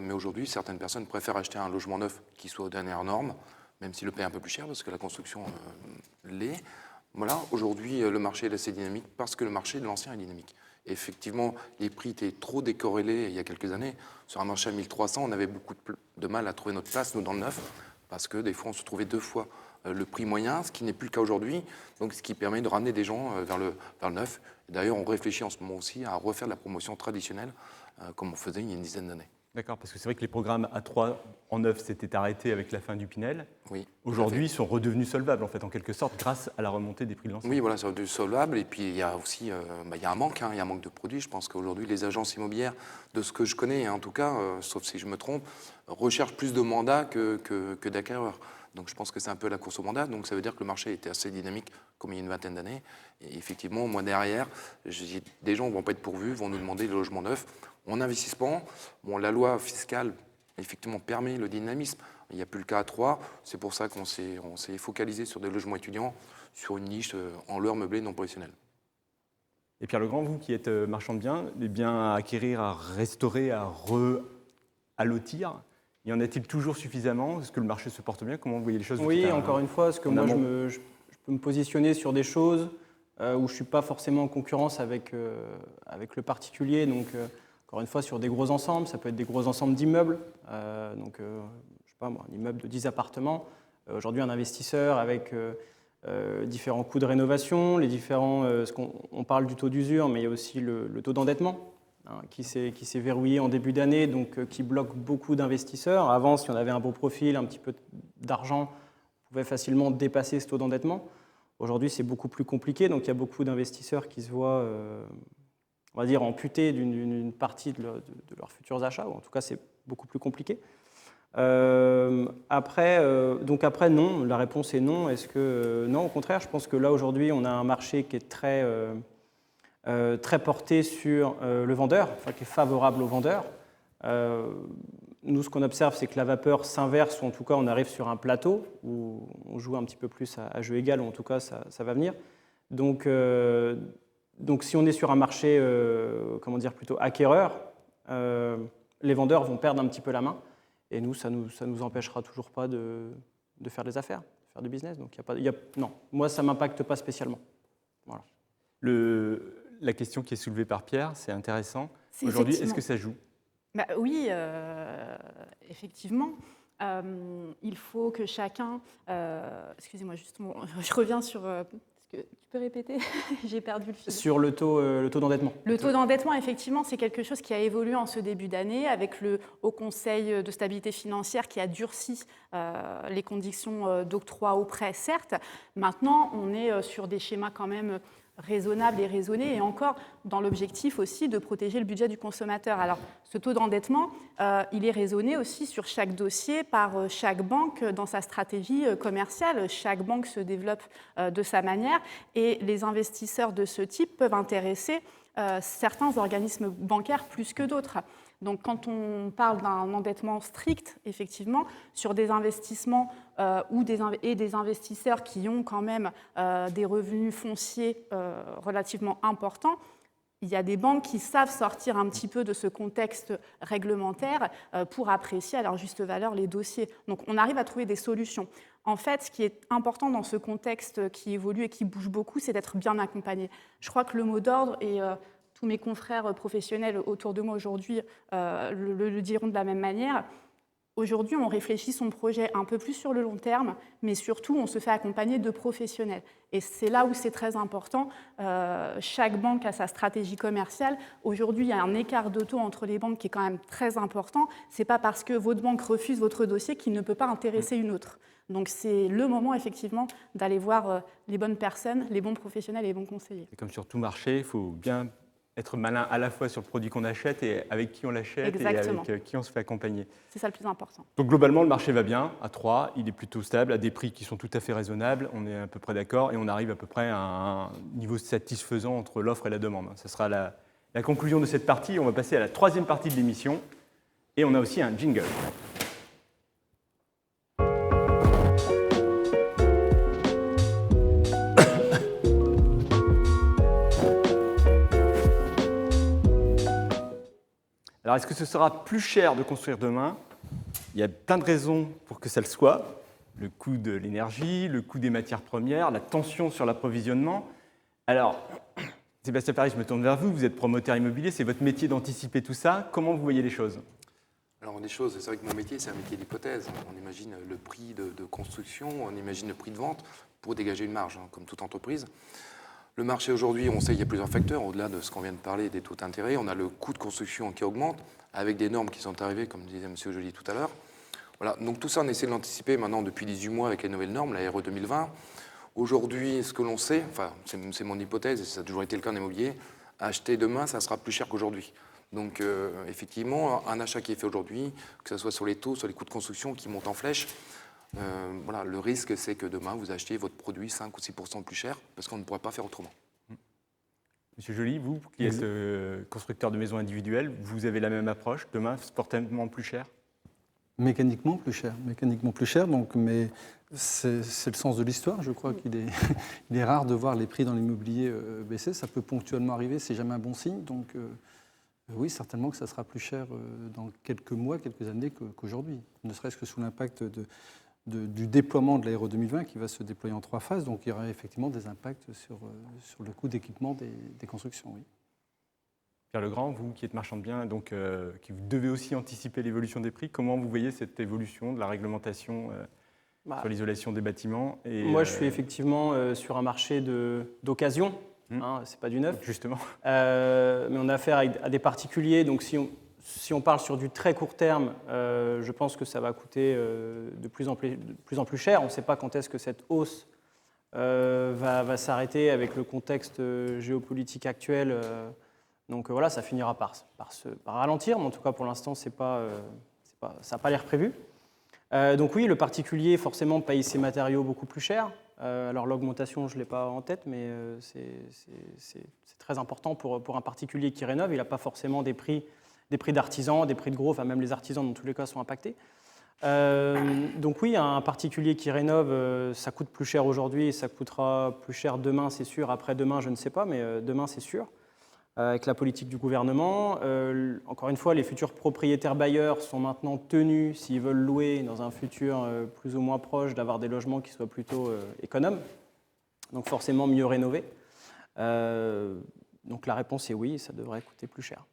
Mais aujourd'hui, certaines personnes préfèrent acheter un logement neuf qui soit aux dernières normes, même s'il le paye un peu plus cher parce que la construction l'est. Voilà, aujourd'hui, le marché est assez dynamique parce que le marché de l'ancien est dynamique. Et effectivement, les prix étaient trop décorrélés il y a quelques années. Sur un marché à 1300, on avait beaucoup de mal à trouver notre place, nous, dans le neuf, parce que des fois, on se trouvait 2 fois le prix moyen, ce qui n'est plus le cas aujourd'hui, donc ce qui permet de ramener des gens vers le neuf. D'ailleurs, on réfléchit en ce moment aussi à refaire de la promotion traditionnelle, comme on faisait il y a une dizaine d'années. D'accord, parce que c'est vrai que les programmes A3 en neuf s'étaient arrêtés avec la fin du Pinel. Oui. Aujourd'hui, ils sont redevenus solvables, en fait, en quelque sorte, grâce à la remontée des prix de l'ancien. Oui, voilà, c'est redevenu solvable. Et puis, il y a aussi il y a un manque, il y a un manque de produits. Je pense qu'aujourd'hui, les agences immobilières, de ce que je connais, en tout cas, sauf si je me trompe, recherchent plus de mandats que d'acquéreurs. Donc, je pense que c'est un peu la course au mandat. Donc, ça veut dire que le marché était assez dynamique, comme il y a une vingtaine d'années. Et effectivement, moi, derrière, des gens ne vont pas être pourvus, vont nous demander des logements neufs. En investissement, bon, la loi fiscale, effectivement, permet le dynamisme. Il n'y a plus le cas à 3. C'est pour ça qu'on s'est focalisé sur des logements étudiants, sur une niche en leur meublé non professionnel. Et Pierre Legrand, vous qui êtes marchand de biens, les biens à acquérir, à restaurer, à lotir, y en a-t-il toujours suffisamment? Est-ce que le marché se porte bien? Comment vous voyez les choses? Oui, encore une fois, parce que moi, je peux me positionner sur des choses où je ne suis pas forcément en concurrence avec le particulier. Donc, encore une fois, sur des gros ensembles, ça peut être des gros ensembles d'immeubles. Je ne sais pas moi, un immeuble de 10 appartements. Aujourd'hui, un investisseur avec différents coûts de rénovation, on parle du taux d'usure, mais il y a aussi le taux d'endettement qui s'est verrouillé en début d'année, donc qui bloque beaucoup d'investisseurs. Avant, si on avait un beau profil, un petit peu d'argent, on pouvait facilement dépasser ce taux d'endettement. Aujourd'hui, c'est beaucoup plus compliqué, donc il y a beaucoup d'investisseurs qui se voient, on va dire, amputés d'une partie de leurs futurs achats, ou en tout cas, c'est beaucoup plus compliqué. Après, non, la réponse est non. Est-ce que non, au contraire, je pense que là, aujourd'hui, on a un marché qui est très porté sur le vendeur, enfin, qui est favorable au vendeur. Nous, ce qu'on observe, c'est que la vapeur s'inverse, ou en tout cas, on arrive sur un plateau où on joue un petit peu plus à jeu égal, ou en tout cas, ça va venir. Donc, si on est sur un marché, plutôt acquéreur, les vendeurs vont perdre un petit peu la main. Et nous, ça nous empêchera toujours pas de faire des affaires, de faire du business. Donc, non, moi, ça ne m'impacte pas spécialement. Voilà. La question qui est soulevée par Pierre, c'est intéressant. Aujourd'hui, est-ce que ça joue? Oui, effectivement. Il faut que chacun... excusez-moi, justement, je reviens sur... tu peux répéter? J'ai perdu le fil. Sur le taux d'endettement. Le taux d'endettement, effectivement, c'est quelque chose qui a évolué en ce début d'année avec le Haut Conseil de stabilité financière qui a durci les conditions d'octroi au prêt, certes. Maintenant, on est sur des schémas quand même raisonnables et raisonnés, et encore dans l'objectif aussi de protéger le budget du consommateur. Alors, ce taux d'endettement, il est raisonné aussi sur chaque dossier par chaque banque dans sa stratégie commerciale. Chaque banque se développe de sa manière, et les investisseurs de ce type peuvent intéresser certains organismes bancaires plus que d'autres. Donc, quand on parle d'un endettement strict, effectivement, sur des investissements et des investisseurs qui ont quand même des revenus fonciers relativement importants, il y a des banques qui savent sortir un petit peu de ce contexte réglementaire pour apprécier à leur juste valeur les dossiers. Donc, on arrive à trouver des solutions. En fait, ce qui est important dans ce contexte qui évolue et qui bouge beaucoup, c'est d'être bien accompagné. Je crois que le mot d'ordre, et tous mes confrères professionnels autour de moi aujourd'hui le diront de la même manière, Aujourd'hui, on réfléchit son projet un peu plus sur le long terme, mais surtout, on se fait accompagner de professionnels. Et c'est là où c'est très important. Chaque banque a sa stratégie commerciale. Aujourd'hui, il y a un écart de taux entre les banques qui est quand même très important. Ce n'est pas parce que votre banque refuse votre dossier qu'il ne peut pas intéresser une autre. Donc c'est le moment, effectivement, d'aller voir les bonnes personnes, les bons professionnels et les bons conseillers. Et comme sur tout marché, il faut bien être malin à la fois sur le produit qu'on achète et avec qui on l'achète et avec qui on se fait accompagner. C'est ça le plus important. Donc globalement, le marché va bien à 3, il est plutôt stable, à des prix qui sont tout à fait raisonnables, on est à peu près d'accord et on arrive à peu près à un niveau satisfaisant entre l'offre et la demande. Ce sera la conclusion de cette partie. On va passer à la troisième partie de l'émission et on a aussi un jingle. Alors, est-ce que ce sera plus cher de construire demain? Il y a plein de raisons pour que ça le soit. Le coût de l'énergie, le coût des matières premières, la tension sur l'approvisionnement. Alors, Sébastien Paris, je me tourne vers vous. Vous êtes promoteur immobilier, c'est votre métier d'anticiper tout ça. Comment vous voyez les choses? Alors, des choses, c'est vrai que mon métier, c'est un métier d'hypothèse. On imagine le prix de construction, on imagine le prix de vente pour dégager une marge, comme toute entreprise. Le marché aujourd'hui, on sait qu'il y a plusieurs facteurs, au-delà de ce qu'on vient de parler des taux d'intérêt. On a le coût de construction qui augmente, avec des normes qui sont arrivées, comme disait M. Joly tout à l'heure. Voilà, donc tout ça, on essaie de l'anticiper maintenant depuis 18 mois avec les nouvelles normes, la RE 2020. Aujourd'hui, ce que l'on sait, enfin, c'est mon hypothèse, et ça a toujours été le cas en immobilier, acheter demain, ça sera plus cher qu'aujourd'hui. Donc, effectivement, un achat qui est fait aujourd'hui, que ce soit sur les taux, sur les coûts de construction qui montent en flèche, voilà, le risque, c'est que demain, vous achetiez votre produit 5 ou 6% plus cher, parce qu'on ne pourrait pas faire autrement. Monsieur Joly, vous qui êtes constructeur de maisons individuelles, vous avez la même approche, demain, sportivement plus cher? Mécaniquement plus cher, donc, mais c'est le sens de l'histoire. Je crois qu'il est, il est rare de voir les prix dans l'immobilier baisser. Ça peut ponctuellement arriver, c'est jamais un bon signe. Donc oui, certainement que ça sera plus cher dans quelques mois, quelques années qu'aujourd'hui, ne serait-ce que sous l'impact du déploiement de la RE 2020 qui va se déployer en 3 phases. Donc il y aura effectivement des impacts sur le coût d'équipement des constructions. Oui. Pierre Legrand, vous qui êtes marchand de biens, donc qui devez aussi anticiper l'évolution des prix, comment vous voyez cette évolution de la réglementation sur l'isolation des bâtiments Moi, je suis effectivement sur un marché d'occasion, c'est pas du neuf. Justement. Mais on a affaire à des particuliers, donc si on parle sur du très court terme, je pense que ça va coûter de plus en plus cher. On ne sait pas quand est-ce que cette hausse va s'arrêter avec le contexte géopolitique actuel. Donc voilà, ça finira par ralentir, mais en tout cas pour l'instant, ça n'a pas l'air prévu. Donc oui, le particulier forcément paye ses matériaux beaucoup plus cher. Alors l'augmentation, je ne l'ai pas en tête, mais c'est très important pour un particulier qui rénove. Il n'a pas forcément des prix d'artisans, des prix de gros, enfin même les artisans dans tous les cas sont impactés. Donc oui, un particulier qui rénove, ça coûte plus cher aujourd'hui et ça coûtera plus cher demain, c'est sûr. Après-demain, je ne sais pas, mais demain, c'est sûr. Avec la politique du gouvernement. Encore une fois, les futurs propriétaires bailleurs sont maintenant tenus, s'ils veulent louer dans un futur plus ou moins proche, d'avoir des logements qui soient plutôt économes, donc forcément mieux rénovés. Donc la réponse est oui, ça devrait coûter plus cher.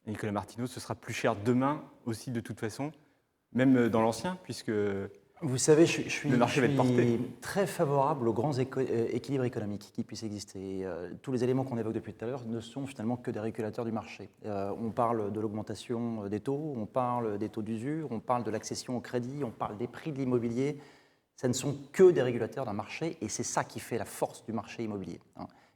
Et Nicolas Martineau, ce sera plus cher demain aussi de toute façon, même dans l'ancien, puisque vous savez, je suis porté. très favorable aux grands équilibres économiques qui puissent exister. Tous les éléments qu'on évoque depuis tout à l'heure ne sont finalement que des régulateurs du marché. On parle de l'augmentation des taux, on parle des taux d'usure, on parle de l'accession au crédit, on parle des prix de l'immobilier. Ça ne sont que des régulateurs d'un marché et c'est ça qui fait la force du marché immobilier.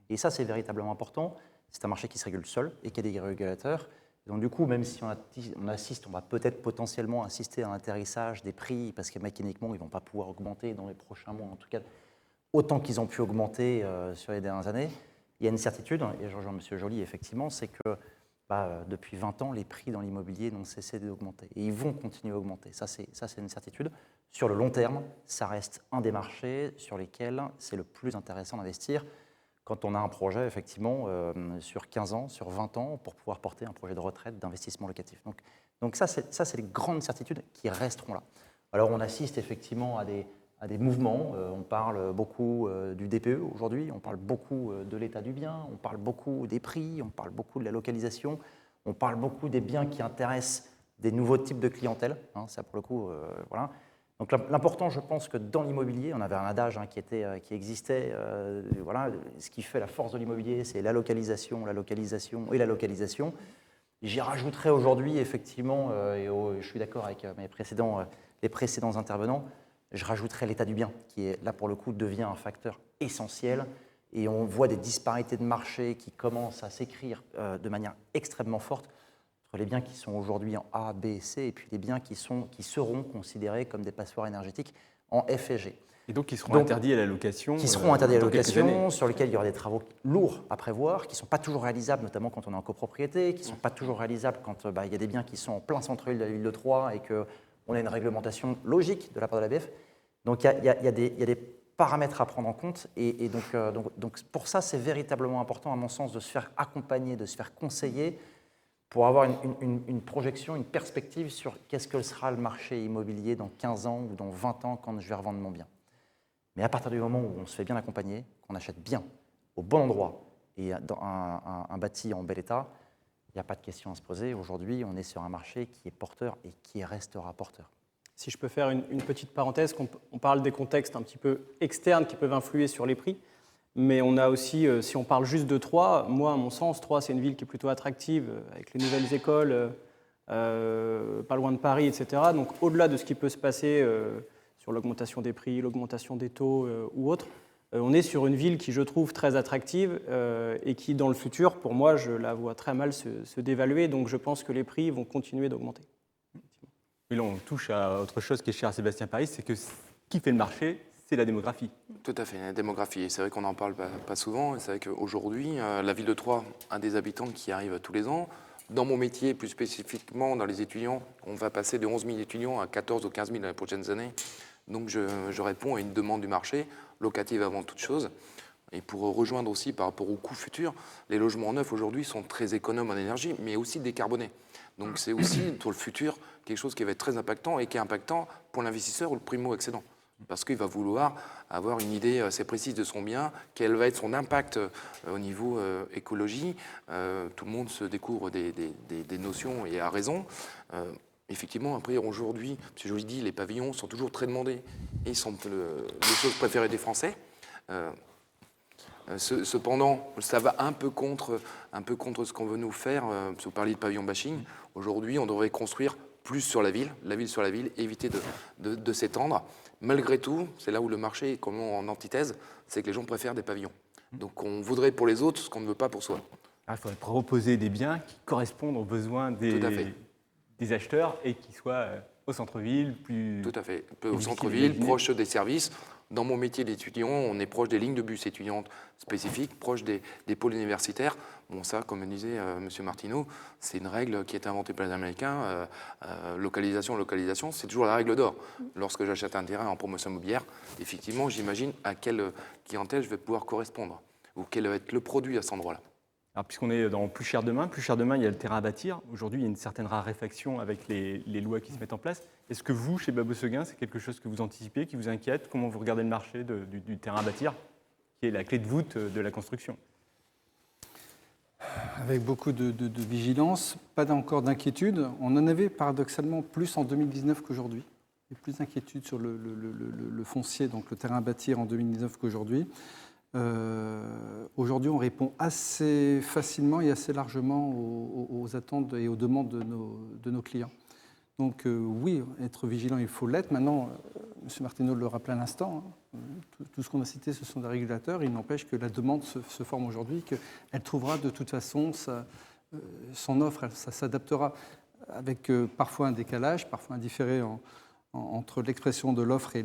Et ça, c'est véritablement important. C'est un marché qui se régule seul et qui a des régulateurs. Donc du coup, même si on assiste, on va peut-être potentiellement assister à un atterrissage des prix parce que mécaniquement, ils ne vont pas pouvoir augmenter dans les prochains mois, en tout cas autant qu'ils ont pu augmenter sur les dernières années. Il y a une certitude, et je rejoins M. Joly, effectivement, c'est que depuis 20 ans, les prix dans l'immobilier n'ont cessé d'augmenter. Et ils vont continuer à augmenter. Ça, c'est une certitude. Sur le long terme, ça reste un des marchés sur lesquels c'est le plus intéressant d'investir quand on a un projet, effectivement, sur 15 ans, sur 20 ans, pour pouvoir porter un projet de retraite, d'investissement locatif. Donc ça, c'est les grandes certitudes qui resteront là. Alors, on assiste effectivement à des mouvements. On parle beaucoup du DPE aujourd'hui, on parle beaucoup de l'état du bien, on parle beaucoup des prix, on parle beaucoup de la localisation, on parle beaucoup des biens qui intéressent des nouveaux types de clientèle. Ça, pour le coup, voilà. Donc l'important, je pense que dans l'immobilier, on avait un adage qui existait. Voilà, ce qui fait la force de l'immobilier, c'est la localisation et la localisation. J'y rajouterai aujourd'hui, effectivement, je suis d'accord avec les précédents intervenants, je rajouterai l'état du bien, qui est là pour le coup devient un facteur essentiel. Et on voit des disparités de marché qui commencent à s'écrire de manière extrêmement forte entre les biens qui sont aujourd'hui en A, B et C, et puis les biens qui seront considérés comme des passoires énergétiques en F et G. Et donc, qui seront interdits à la location. Qui seront interdits à la location, sur lesquels il y aura des travaux lourds à prévoir, qui ne sont pas toujours réalisables, notamment quand on est en copropriété, qui ne sont pas toujours réalisables quand il y a des biens qui sont en plein centre-ville de la ville de Troyes et qu'on a une réglementation logique de la part de l'ABF. Donc, il y a des paramètres à prendre en compte. Et donc, pour ça, c'est véritablement important, à mon sens, de se faire accompagner, de se faire conseiller pour avoir une projection, une perspective sur qu'est-ce que sera le marché immobilier dans 15 ans ou dans 20 ans quand je vais revendre mon bien. Mais à partir du moment où on se fait bien accompagner, qu'on achète bien, au bon endroit et dans un bâti en bel état, il n'y a pas de question à se poser. Aujourd'hui, on est sur un marché qui est porteur et qui restera porteur. Si je peux faire une petite parenthèse, on parle des contextes un petit peu externes qui peuvent influer sur les prix. Mais on a aussi, si on parle juste de Troyes, moi, à mon sens, Troyes, c'est une ville qui est plutôt attractive, avec les nouvelles écoles, pas loin de Paris, etc. Donc, au-delà de ce qui peut se passer sur l'augmentation des prix, l'augmentation des taux ou autre, on est sur une ville qui, je trouve, très attractive et qui, dans le futur, pour moi, je la vois très mal se dévaluer. Donc, je pense que les prix vont continuer d'augmenter. Et là, on touche à autre chose qui est cher à Sébastien Paris, c'est que ce qui fait le marché, c'est la démographie. Tout à fait, la démographie. Et c'est vrai qu'on n'en parle pas souvent. Et c'est vrai qu'aujourd'hui, la ville de Troyes a des habitants qui arrivent tous les ans. Dans mon métier, plus spécifiquement dans les étudiants, on va passer de 11 000 étudiants à 14 ou 15 000 dans les prochaines années. Donc je réponds à une demande du marché, locative avant toute chose. Et pour rejoindre aussi par rapport aux coûts futurs, les logements neufs aujourd'hui sont très économes en énergie, mais aussi décarbonés. Donc c'est aussi pour le futur quelque chose qui va être très impactant et qui est impactant pour l'investisseur ou le primo-accédant. Parce qu'il va vouloir avoir une idée assez précise de son bien, quel va être son impact au niveau écologie. Tout le monde se découvre des notions et a raison. Effectivement, après, aujourd'hui, je vous l'ai dit, les pavillons sont toujours très demandés et sont les choses préférées des Français. Cependant, ça va un peu contre ce qu'on veut nous faire. Si vous parliez de pavillon bashing, aujourd'hui, on devrait construire plus sur la ville sur la ville, éviter de s'étendre. Malgré tout, c'est là où le marché est comme en antithèse, c'est que les gens préfèrent des pavillons. Donc on voudrait pour les autres ce qu'on ne veut pas pour soi. Il faudrait proposer des biens qui correspondent aux besoins des acheteurs et qui soient au centre-ville, plus... Tout à fait, au centre-ville, proche des services. Dans mon métier d'étudiant, on est proche des lignes de bus étudiantes spécifiques, proche des pôles universitaires. Bon, ça, comme disait M. Martineau, c'est une règle qui a été inventée par les Américains. Localisation, c'est toujours la règle d'or. Lorsque j'achète un terrain en promotion immobilière, effectivement, j'imagine à quelle clientèle je vais pouvoir correspondre ou quel va être le produit à cet endroit-là. Alors, puisqu'on est dans plus cher demain, il y a le terrain à bâtir. Aujourd'hui, il y a une certaine raréfaction avec les lois qui se mettent en place. Est-ce que vous, chez Babot Seguin, c'est quelque chose que vous anticipez, qui vous inquiète? Comment vous regardez le marché du terrain à bâtir, qui est la clé de voûte de la construction? Avec beaucoup de vigilance, pas encore d'inquiétude. On en avait paradoxalement plus en 2019 qu'aujourd'hui. Il y a plus d'inquiétude sur le foncier, donc le terrain à bâtir en 2019 qu'aujourd'hui. Aujourd'hui, on répond assez facilement et assez largement aux attentes et aux demandes de nos clients. Donc oui, être vigilant, il faut l'être. Maintenant, M. Martineau le rappelait à l'instant, tout ce qu'on a cité, ce sont des régulateurs. Il n'empêche que la demande se forme aujourd'hui, qu'elle trouvera de toute façon son offre, ça s'adaptera avec parfois un décalage, parfois un différé entre l'expression de l'offre et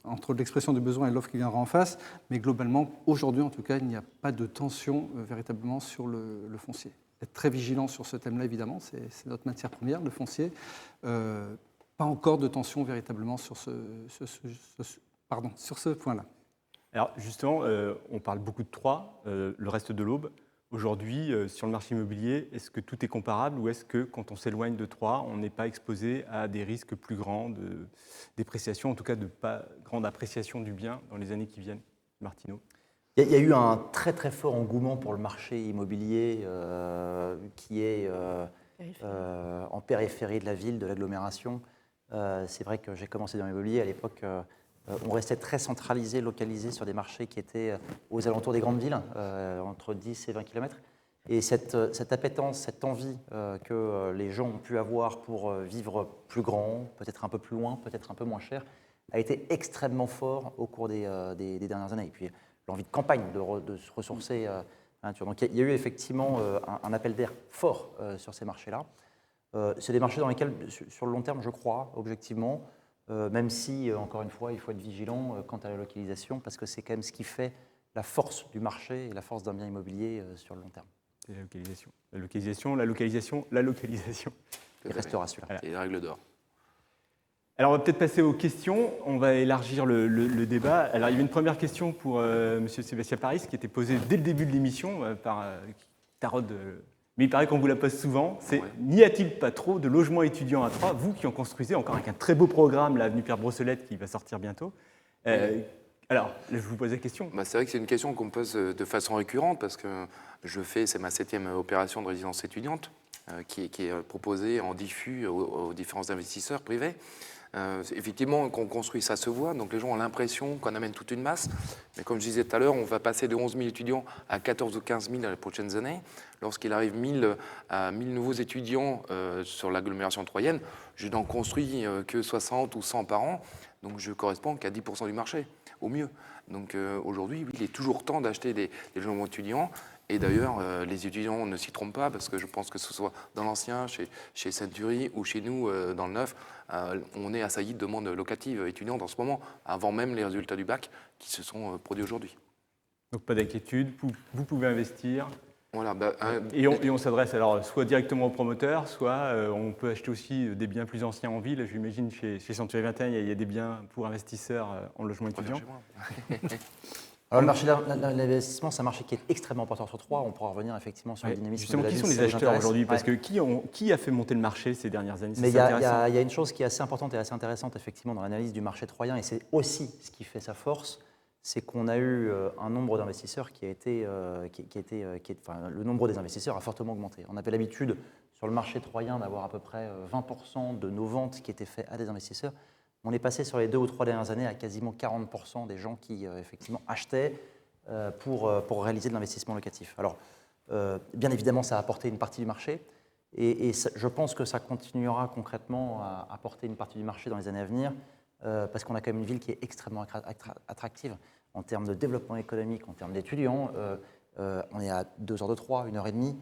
entre l'expression du besoin et l'offre qui viendra en face. Mais globalement, aujourd'hui en tout cas, il n'y a pas de tension véritablement sur le foncier. Être très vigilant sur ce thème-là, évidemment, c'est notre matière première, le foncier. Pas encore de tension véritablement sur ce point-là. Alors justement, on parle beaucoup de Troyes, le reste de l'Aube. Aujourd'hui, sur le marché immobilier, est-ce que tout est comparable ou est-ce que quand on s'éloigne de Troyes, on n'est pas exposé à des risques plus grands de dépréciation, en tout cas de pas grande appréciation du bien dans les années qui viennent? Martineau? Il y a eu un très très fort engouement pour le marché immobilier qui est en périphérie de la ville, de l'agglomération. C'est vrai que j'ai commencé dans l'immobilier à l'époque. On restait très centralisé, localisé sur des marchés qui étaient aux alentours des grandes villes, entre 10 et 20 km. Et cette appétence, cette envie que les gens ont pu avoir pour vivre plus grand, peut-être un peu plus loin, peut-être un peu moins cher, a été extrêmement fort au cours des dernières années. Et puis l'envie de campagne, de se ressourcer. Donc il y a eu effectivement un appel d'air fort sur ces marchés-là. C'est des marchés dans lesquels, sur le long terme, je crois, objectivement, même si, encore une fois, il faut être vigilant quant à la localisation, parce que c'est quand même ce qui fait la force du marché et la force d'un bien immobilier sur le long terme. C'est la localisation. La localisation, la localisation, la localisation. Il restera celui-là. Voilà. C'est les règles d'or. Alors, on va peut-être passer aux questions. On va élargir le débat. Alors, il y avait une première question pour M. Sébastien Paris, qui était posée dès le début de l'émission par Tarod. Mais il paraît qu'on vous la pose souvent. C'est n'y a-t-il pas trop de logements étudiants à Troyes, vous qui en construisez encore avec un très beau programme, l'avenue Pierre Brossolette, qui va sortir bientôt. Alors, je vous pose la question. C'est vrai que c'est une question qu'on me pose de façon récurrente parce que c'est ma 7e opération de résidence étudiante qui est proposée en diffus aux différents investisseurs privés. Effectivement, qu'on construit, ça se voit, donc les gens ont l'impression qu'on amène toute une masse. Mais comme je disais tout à l'heure, on va passer de 11 000 étudiants à 14 ou 15 000 à les prochaines années. Lorsqu'il arrive 1000 nouveaux étudiants sur l'agglomération troyenne, je n'en construis que 60 ou 100 par an, donc je ne corresponds qu'à 10% du marché, au mieux. Donc aujourd'hui, oui, il est toujours temps d'acheter des logements étudiants. Et d'ailleurs, les étudiants ne s'y trompent pas, parce que je pense que ce soit dans l'ancien, chez Century ou chez nous, dans le neuf, on est assailli de demandes locatives étudiantes en ce moment, avant même les résultats du bac qui se sont produits aujourd'hui. Donc pas d'inquiétude, vous pouvez investir. Voilà, et on s'adresse alors soit directement aux promoteurs, soit on peut acheter aussi des biens plus anciens en ville. J'imagine chez Century 21, il y a des biens pour investisseurs en logement étudiant. Alors le marché de l'investissement, c'est un marché qui est extrêmement porteur sur Troyes. On pourra revenir effectivement sur le dynamisme. Justement, de la qui ville, sont si les ça vous acheteurs intéresse. aujourd'hui? Parce que qui a fait monter le marché ces dernières années? Mais il y a une chose qui est assez importante et assez intéressante effectivement dans l'analyse du marché troyen, et c'est aussi ce qui fait sa force, c'est qu'on a eu un nombre d'investisseurs le nombre des investisseurs a fortement augmenté. On avait l'habitude sur le marché troyen d'avoir à peu près 20% de nos ventes qui étaient faites à des investisseurs. On est passé sur les 2 ou 3 dernières années à quasiment 40% des gens qui effectivement achetaient pour réaliser de l'investissement locatif. Alors, bien évidemment, ça a apporté une partie du marché, et je pense que ça continuera concrètement à apporter une partie du marché dans les années à venir, parce qu'on a quand même une ville qui est extrêmement attractive en termes de développement économique, en termes d'étudiants. On est à 2 heures de Troyes, 1h30,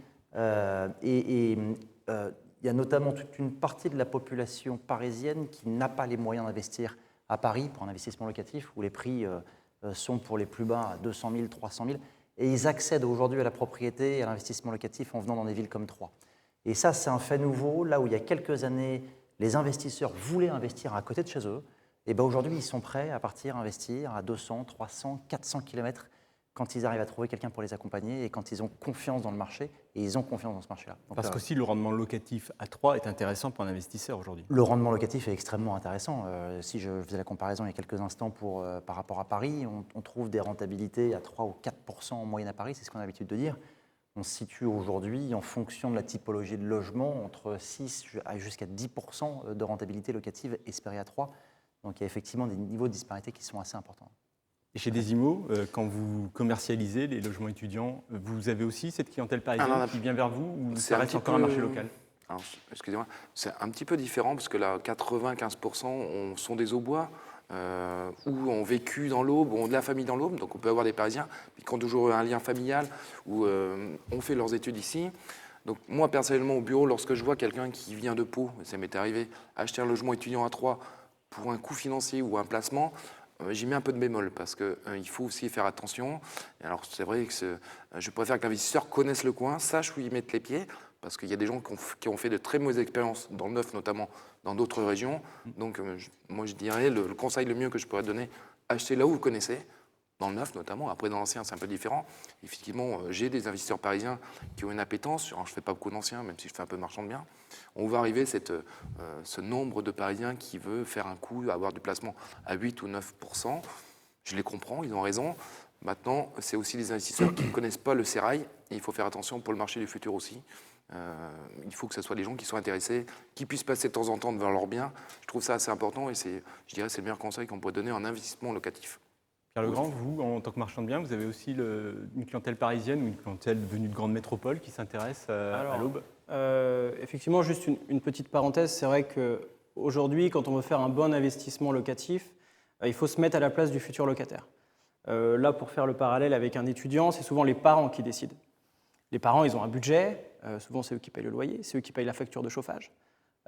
il y a notamment toute une partie de la population parisienne qui n'a pas les moyens d'investir à Paris pour un investissement locatif, où les prix sont pour les plus bas à 200 000, 300 000, et ils accèdent aujourd'hui à la propriété et à l'investissement locatif en venant dans des villes comme Troyes. Et ça, c'est un fait nouveau. Là où il y a quelques années, les investisseurs voulaient investir à côté de chez eux, et bien aujourd'hui, ils sont prêts à partir investir à 200, 300, 400 km quand ils arrivent à trouver quelqu'un pour les accompagner et quand ils ont confiance dans le marché, et ils ont confiance dans ce marché-là. Donc, parce qu'aussi le rendement locatif à Troyes est intéressant pour un investisseur aujourd'hui. Le rendement locatif est extrêmement intéressant. Si je faisais la comparaison il y a quelques instants par rapport à Paris, on trouve des rentabilités à 3 ou 4% en moyenne à Paris, c'est ce qu'on a l'habitude de dire. On se situe aujourd'hui, en fonction de la typologie de logement, entre 6 jusqu'à 10% de rentabilité locative espérée à Troyes. Donc il y a effectivement des niveaux de disparité qui sont assez importants. Et chez Desimo, quand vous commercialisez les logements étudiants, vous avez aussi cette clientèle parisienne qui vient vers vous, ou ça reste encore un marché local? Alors, excusez-moi, c'est un petit peu différent parce que là, 95% sont des Aubois ou ont vécu dans l'Aube, ou ont de la famille dans l'Aube. Donc on peut avoir des Parisiens qui ont toujours un lien familial ou ont fait leurs études ici. Donc moi, personnellement, au bureau, lorsque je vois quelqu'un qui vient de Pau, ça m'est arrivé, acheter un logement étudiant à Troyes pour un coût financier ou un placement, j'y mets un peu de bémol parce qu'il faut aussi faire attention. Et alors c'est vrai que je préfère que l'investisseur connaisse le coin, sache où il mettre les pieds, parce qu'il y a des gens qui ont fait de très mauvaises expériences dans le neuf, notamment dans d'autres régions. Donc moi je dirais, le conseil le mieux que je pourrais donner, achetez là où vous connaissez, dans le neuf notamment. Après dans l'ancien c'est un peu différent. Effectivement, j'ai des investisseurs parisiens qui ont une appétence. Alors, je ne fais pas beaucoup d'anciens, même si je fais un peu de marchand de biens. On va arriver ce nombre de Parisiens qui veut faire un coup, avoir du placement à 8 ou 9%. Je les comprends, ils ont raison. Maintenant, c'est aussi des investisseurs qui ne connaissent pas le sérail. Et il faut faire attention pour le marché du futur aussi. Il faut que ce soit des gens qui soient intéressés, qui puissent passer de temps en temps devant leurs biens. Je trouve ça assez important et je dirais c'est le meilleur conseil qu'on pourrait donner en investissement locatif. Pierre Legrand, vous, en tant que marchand de biens, vous avez aussi une clientèle parisienne ou une clientèle venue de grandes métropoles qui s'intéresse à l'Aube? Effectivement, juste une petite parenthèse, c'est vrai qu'aujourd'hui, quand on veut faire un bon investissement locatif, il faut se mettre à la place du futur locataire. Là, pour faire le parallèle avec un étudiant, c'est souvent les parents qui décident. Les parents, ils ont un budget, souvent c'est eux qui payent le loyer, c'est eux qui payent la facture de chauffage,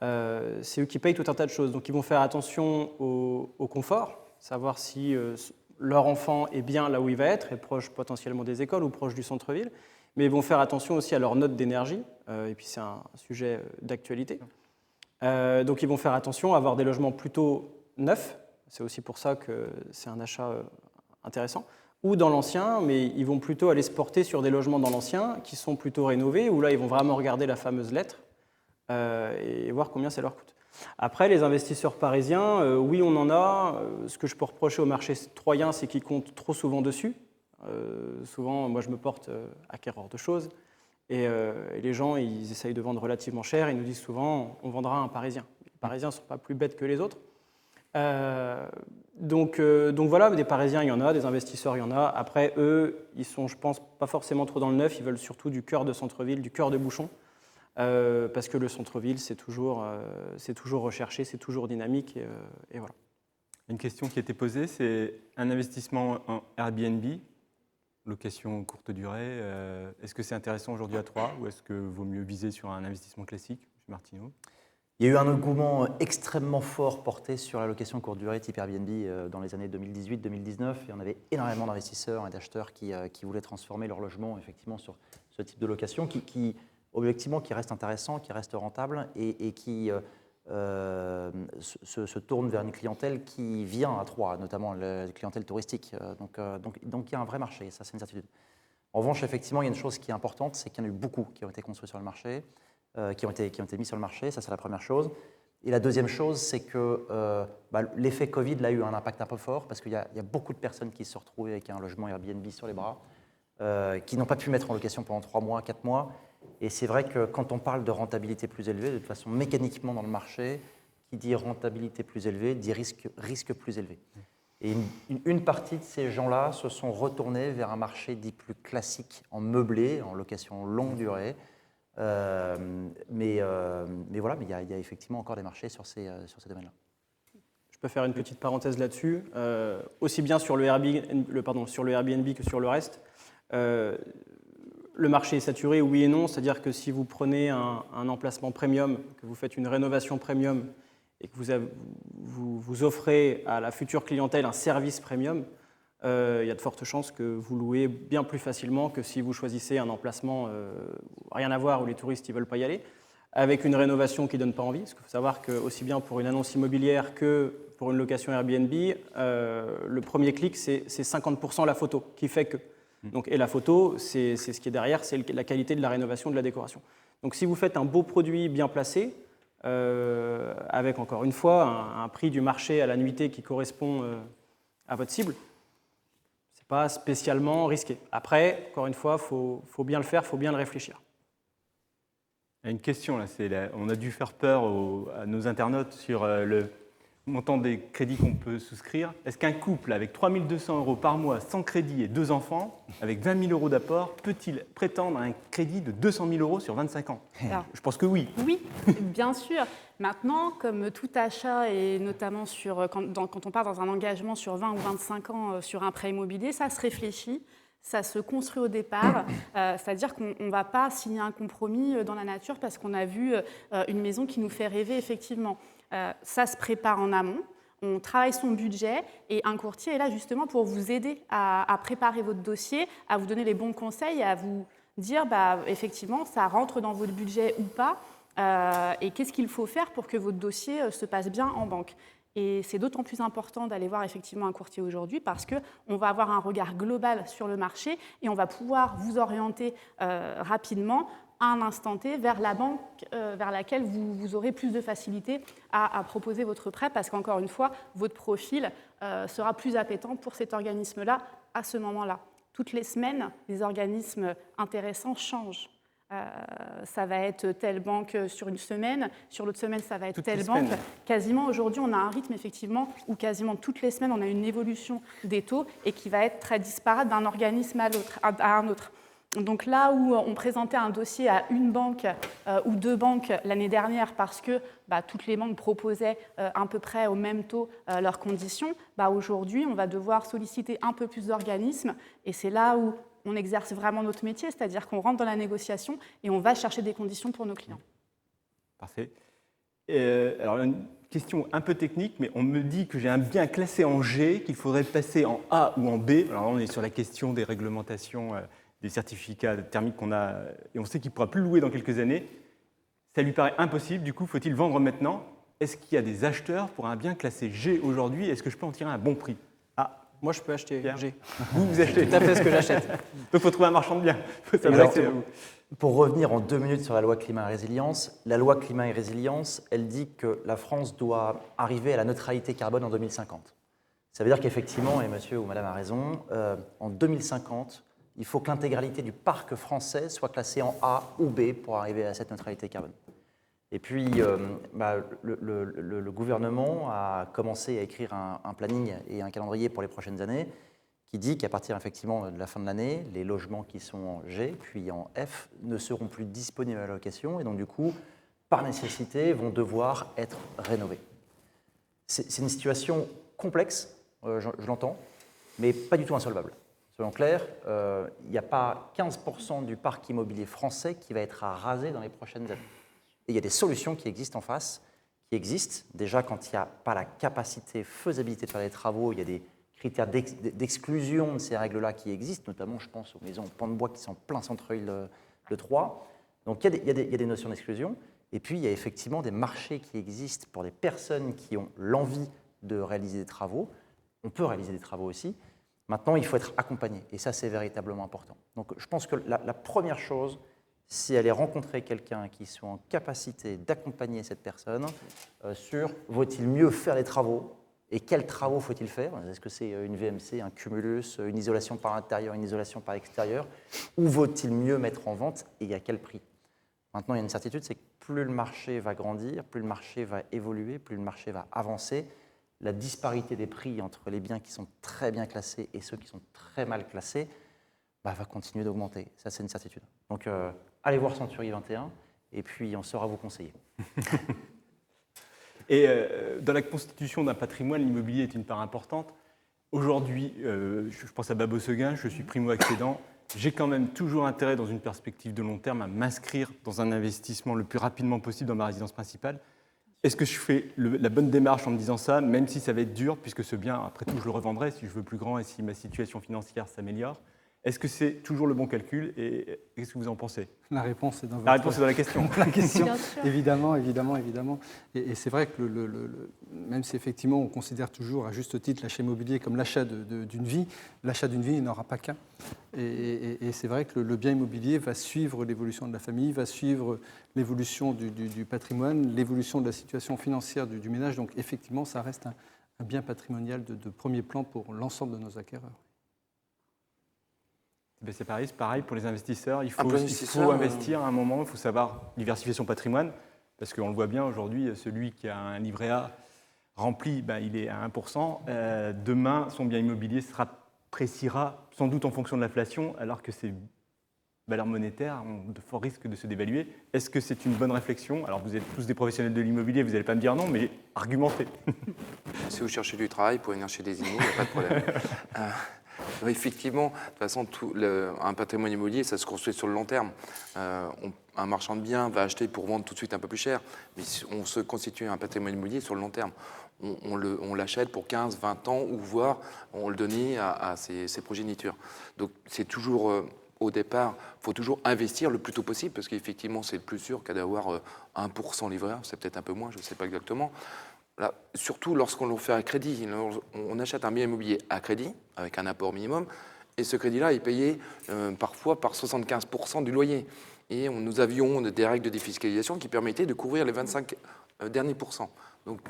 c'est eux qui payent tout un tas de choses. Donc ils vont faire attention au confort, savoir si leur enfant est bien là où il va être, est proche potentiellement des écoles ou proche du centre-ville, mais ils vont faire attention aussi à leur note d'énergie, et puis c'est un sujet d'actualité. Donc ils vont faire attention à avoir des logements plutôt neufs, c'est aussi pour ça que c'est un achat intéressant, ou dans l'ancien, mais ils vont plutôt aller se porter sur des logements dans l'ancien qui sont plutôt rénovés, où là ils vont vraiment regarder la fameuse lettre et voir combien ça leur coûte. Après, les investisseurs parisiens, oui, on en a. Ce que je peux reprocher au marché troyen, c'est qu'ils comptent trop souvent dessus. Souvent, moi, je me porte acquéreur de choses. Et les gens, ils essayent de vendre relativement cher. Ils nous disent souvent, on vendra à un Parisien. Les Parisiens ne sont pas plus bêtes que les autres. Donc voilà, des Parisiens, il y en a. Des investisseurs, il y en a. Après, eux, ils sont, je pense, pas forcément trop dans le neuf. Ils veulent surtout du cœur de centre-ville, du cœur de bouchon. Parce que le centre-ville, c'est toujours recherché, c'est toujours dynamique, et voilà. Une question qui a été posée, c'est un investissement en Airbnb, location courte durée. Est-ce que c'est intéressant aujourd'hui à Troyes ou est-ce que vaut mieux viser sur un investissement classique, M. Martineau? Il y a eu un engouement extrêmement fort porté sur la location courte durée type Airbnb dans les années 2018-2019 et on avait énormément d'investisseurs et d'acheteurs qui voulaient transformer leur logement effectivement sur ce type de location objectivement, qui reste intéressant, qui reste rentable et qui se tourne vers une clientèle qui vient à Troyes, notamment la clientèle touristique. Donc il y a un vrai marché, ça c'est une certitude. En revanche, effectivement, il y a une chose qui est importante, c'est qu'il y en a eu beaucoup qui ont été construits sur le marché, qui ont été mis sur le marché, ça c'est la première chose. Et la deuxième chose, c'est que l'effet Covid là, a eu un impact un peu fort, parce qu'il y a beaucoup de personnes qui se sont retrouvées avec un logement Airbnb sur les bras, qui n'ont pas pu mettre en location pendant 3 mois, 4 mois. Et c'est vrai que quand on parle de rentabilité plus élevée, de toute façon mécaniquement dans le marché, qui dit rentabilité plus élevée, dit risque plus élevé. Et une partie de ces gens-là se sont retournés vers un marché dit plus classique, en meublé, en location longue durée. Mais voilà, il y a effectivement encore des marchés sur ces domaines-là. Je peux faire une petite parenthèse là-dessus. Aussi bien sur le Airbnb que sur le reste. Le marché est saturé, oui et non, c'est-à-dire que si vous prenez un emplacement premium, que vous faites une rénovation premium et que vous offrez à la future clientèle un service premium, il y a de fortes chances que vous louez bien plus facilement que si vous choisissez un emplacement rien à voir où les touristes ne veulent pas y aller, avec une rénovation qui ne donne pas envie. Parce qu'il faut savoir que aussi bien pour une annonce immobilière que pour une location Airbnb, le premier clic, c'est 50% la photo qui fait que. Donc, et la photo, c'est ce qui est derrière, c'est la qualité de la rénovation, de la décoration. Donc si vous faites un beau produit bien placé, avec encore une fois un prix du marché à la nuitée qui correspond à votre cible, ce n'est pas spécialement risqué. Après, encore une fois, faut bien le faire, il faut bien le réfléchir. Il y a une question, là, on a dû faire peur à nos internautes sur le montant des crédits qu'on peut souscrire. Est-ce qu'un couple avec 3 200 € par mois sans crédit et 2 enfants, avec 20 000 € d'apport, peut-il prétendre à un crédit de 200 000 € sur 25 ans? Alors, je pense que oui. Oui, bien sûr. Maintenant, comme tout achat, et notamment quand on part dans un engagement sur 20 ou 25 ans sur un prêt immobilier, ça se réfléchit. Ça se construit au départ, c'est-à-dire qu'on ne va pas signer un compromis dans la nature parce qu'on a vu une maison qui nous fait rêver, effectivement. Ça se prépare en amont, on travaille son budget et un courtier est là justement pour vous aider à préparer votre dossier, à vous donner les bons conseils, à vous dire effectivement ça rentre dans votre budget ou pas et qu'est-ce qu'il faut faire pour que votre dossier se passe bien en banque. Et c'est d'autant plus important d'aller voir effectivement un courtier aujourd'hui parce qu'on va avoir un regard global sur le marché et on va pouvoir vous orienter rapidement à un instant T vers la banque vers laquelle vous aurez plus de facilité à proposer votre prêt parce qu'encore une fois, votre profil sera plus appétant pour cet organisme-là à ce moment-là. Toutes les semaines, les organismes intéressants changent. Ça va être telle banque sur une semaine, sur l'autre semaine, ça va être Toutes les telle banque. semaines. Quasiment aujourd'hui, on a un rythme effectivement où quasiment toutes les semaines, on a une évolution des taux et qui va être très disparate d'un organisme à un autre. Donc là où on présentait un dossier à une banque ou deux banques l'année dernière parce que toutes les banques proposaient à peu près au même taux leurs conditions, aujourd'hui, on va devoir solliciter un peu plus d'organismes et c'est là où on exerce vraiment notre métier, c'est-à-dire qu'on rentre dans la négociation et on va chercher des conditions pour nos clients. Parfait. Alors, une question un peu technique, mais on me dit que j'ai un bien classé en G, qu'il faudrait passer en A ou en B. Alors là, on est sur la question des réglementations, des certificats thermiques qu'on a, et on sait qu'il ne pourra plus louer dans quelques années. Ça lui paraît impossible, du coup, faut-il vendre maintenant? Est-ce qu'il y a des acheteurs pour un bien classé G aujourd'hui? Est-ce que je peux en tirer un bon prix? Moi, je peux acheter Pierre. G. Vous achetez. Tout à fait ce que j'achète. Donc, il faut trouver un marchand de biens. Il faut Alors, s'adresser à vous. Pour revenir en 2 minutes sur la loi climat et résilience, la loi climat et résilience, elle dit que la France doit arriver à la neutralité carbone en 2050. Ça veut dire qu'effectivement, et monsieur ou madame a raison, en 2050, il faut que l'intégralité du parc français soit classée en A ou B pour arriver à cette neutralité carbone. Et puis, le gouvernement a commencé à écrire un planning et un calendrier pour les prochaines années qui dit qu'à partir effectivement de la fin de l'année, les logements qui sont en G puis en F ne seront plus disponibles à la location et donc du coup, par nécessité, vont devoir être rénovés. C'est une situation complexe, je l'entends, mais pas du tout insolvable. Soyons clairs, il n'y a pas 15% du parc immobilier français qui va être à raser dans les prochaines années. Et il y a des solutions qui existent en face, qui existent. Déjà, quand il n'y a pas la capacité, faisabilité de faire des travaux, il y a des critères d'exclusion de ces règles-là qui existent, notamment, je pense, aux maisons en pan de bois qui sont en plein centre-ville de Troyes. Donc, il y a des notions d'exclusion. Et puis, il y a effectivement des marchés qui existent pour des personnes qui ont l'envie de réaliser des travaux. On peut réaliser des travaux aussi. Maintenant, il faut être accompagné. Et ça, c'est véritablement important. Donc, je pense que la première chose, c'est aller rencontrer quelqu'un qui soit en capacité d'accompagner cette personne sur vaut-il mieux faire les travaux et quels travaux faut-il faire? Est-ce que c'est une VMC, un cumulus, une isolation par l'intérieur, une isolation par l'extérieur? Ou vaut-il mieux mettre en vente et à quel prix? Maintenant, il y a une certitude, c'est que plus le marché va grandir, plus le marché va évoluer, plus le marché va avancer, la disparité des prix entre les biens qui sont très bien classés et ceux qui sont très mal classés va continuer d'augmenter. Ça, c'est une certitude. Donc, allez voir Century 21 et puis on saura vous conseiller. Et dans la constitution d'un patrimoine, l'immobilier est une part importante. Aujourd'hui, je pense à Babo Seguin, je suis primo-accédant. J'ai quand même toujours intérêt, dans une perspective de long terme, à m'inscrire dans un investissement le plus rapidement possible dans ma résidence principale. Est-ce que je fais la bonne démarche en me disant ça, même si ça va être dur, puisque ce bien, après tout, je le revendrai si je veux plus grand et si ma situation financière s'améliore? Est-ce que c'est toujours le bon calcul et qu'est-ce que vous en pensez? La réponse est dans votre... La réponse est dans la question. la question. Bien sûr. Évidemment. Et c'est vrai que même si effectivement on considère toujours à juste titre l'achat immobilier comme l'achat d'une vie, l'achat d'une vie n'aura pas qu'un. Et c'est vrai que le bien immobilier va suivre l'évolution de la famille, va suivre l'évolution du patrimoine, l'évolution de la situation financière du ménage. Donc effectivement, ça reste un bien patrimonial de premier plan pour l'ensemble de nos acquéreurs. C'est pareil pour les investisseurs. Il faut investisseur, investir à un moment, il faut savoir diversifier son patrimoine, parce qu'on le voit bien aujourd'hui, celui qui a un livret A rempli, il est à 1%. Demain, son bien immobilier s'appréciera sans doute en fonction de l'inflation, alors que ses valeurs monétaires ont de forts risques de se dévaluer. Est-ce que c'est une bonne réflexion? Alors vous êtes tous des professionnels de l'immobilier, vous n'allez pas me dire non, mais argumentez. Si vous cherchez du travail, vous pouvez venir chez Designy, il n'y a pas de problème. Effectivement, de toute façon, un patrimoine immobilier, ça se construit sur le long terme. Un marchand de biens va acheter pour vendre tout de suite un peu plus cher, mais on se constitue un patrimoine immobilier sur le long terme. On l'achète pour 15, 20 ans, ou voire on le donne à ses progénitures. Donc c'est toujours, au départ, il faut toujours investir le plus tôt possible, parce qu'effectivement, c'est le plus sûr qu'à d'avoir 1% livret A, c'est peut-être un peu moins, je ne sais pas exactement. Là, surtout lorsqu'on le fait à crédit, on achète un bien immobilier à crédit, avec un apport minimum, et ce crédit-là est payé parfois par 75% du loyer. Et nous avions des règles de défiscalisation qui permettaient de couvrir les 25 derniers pourcents. Donc,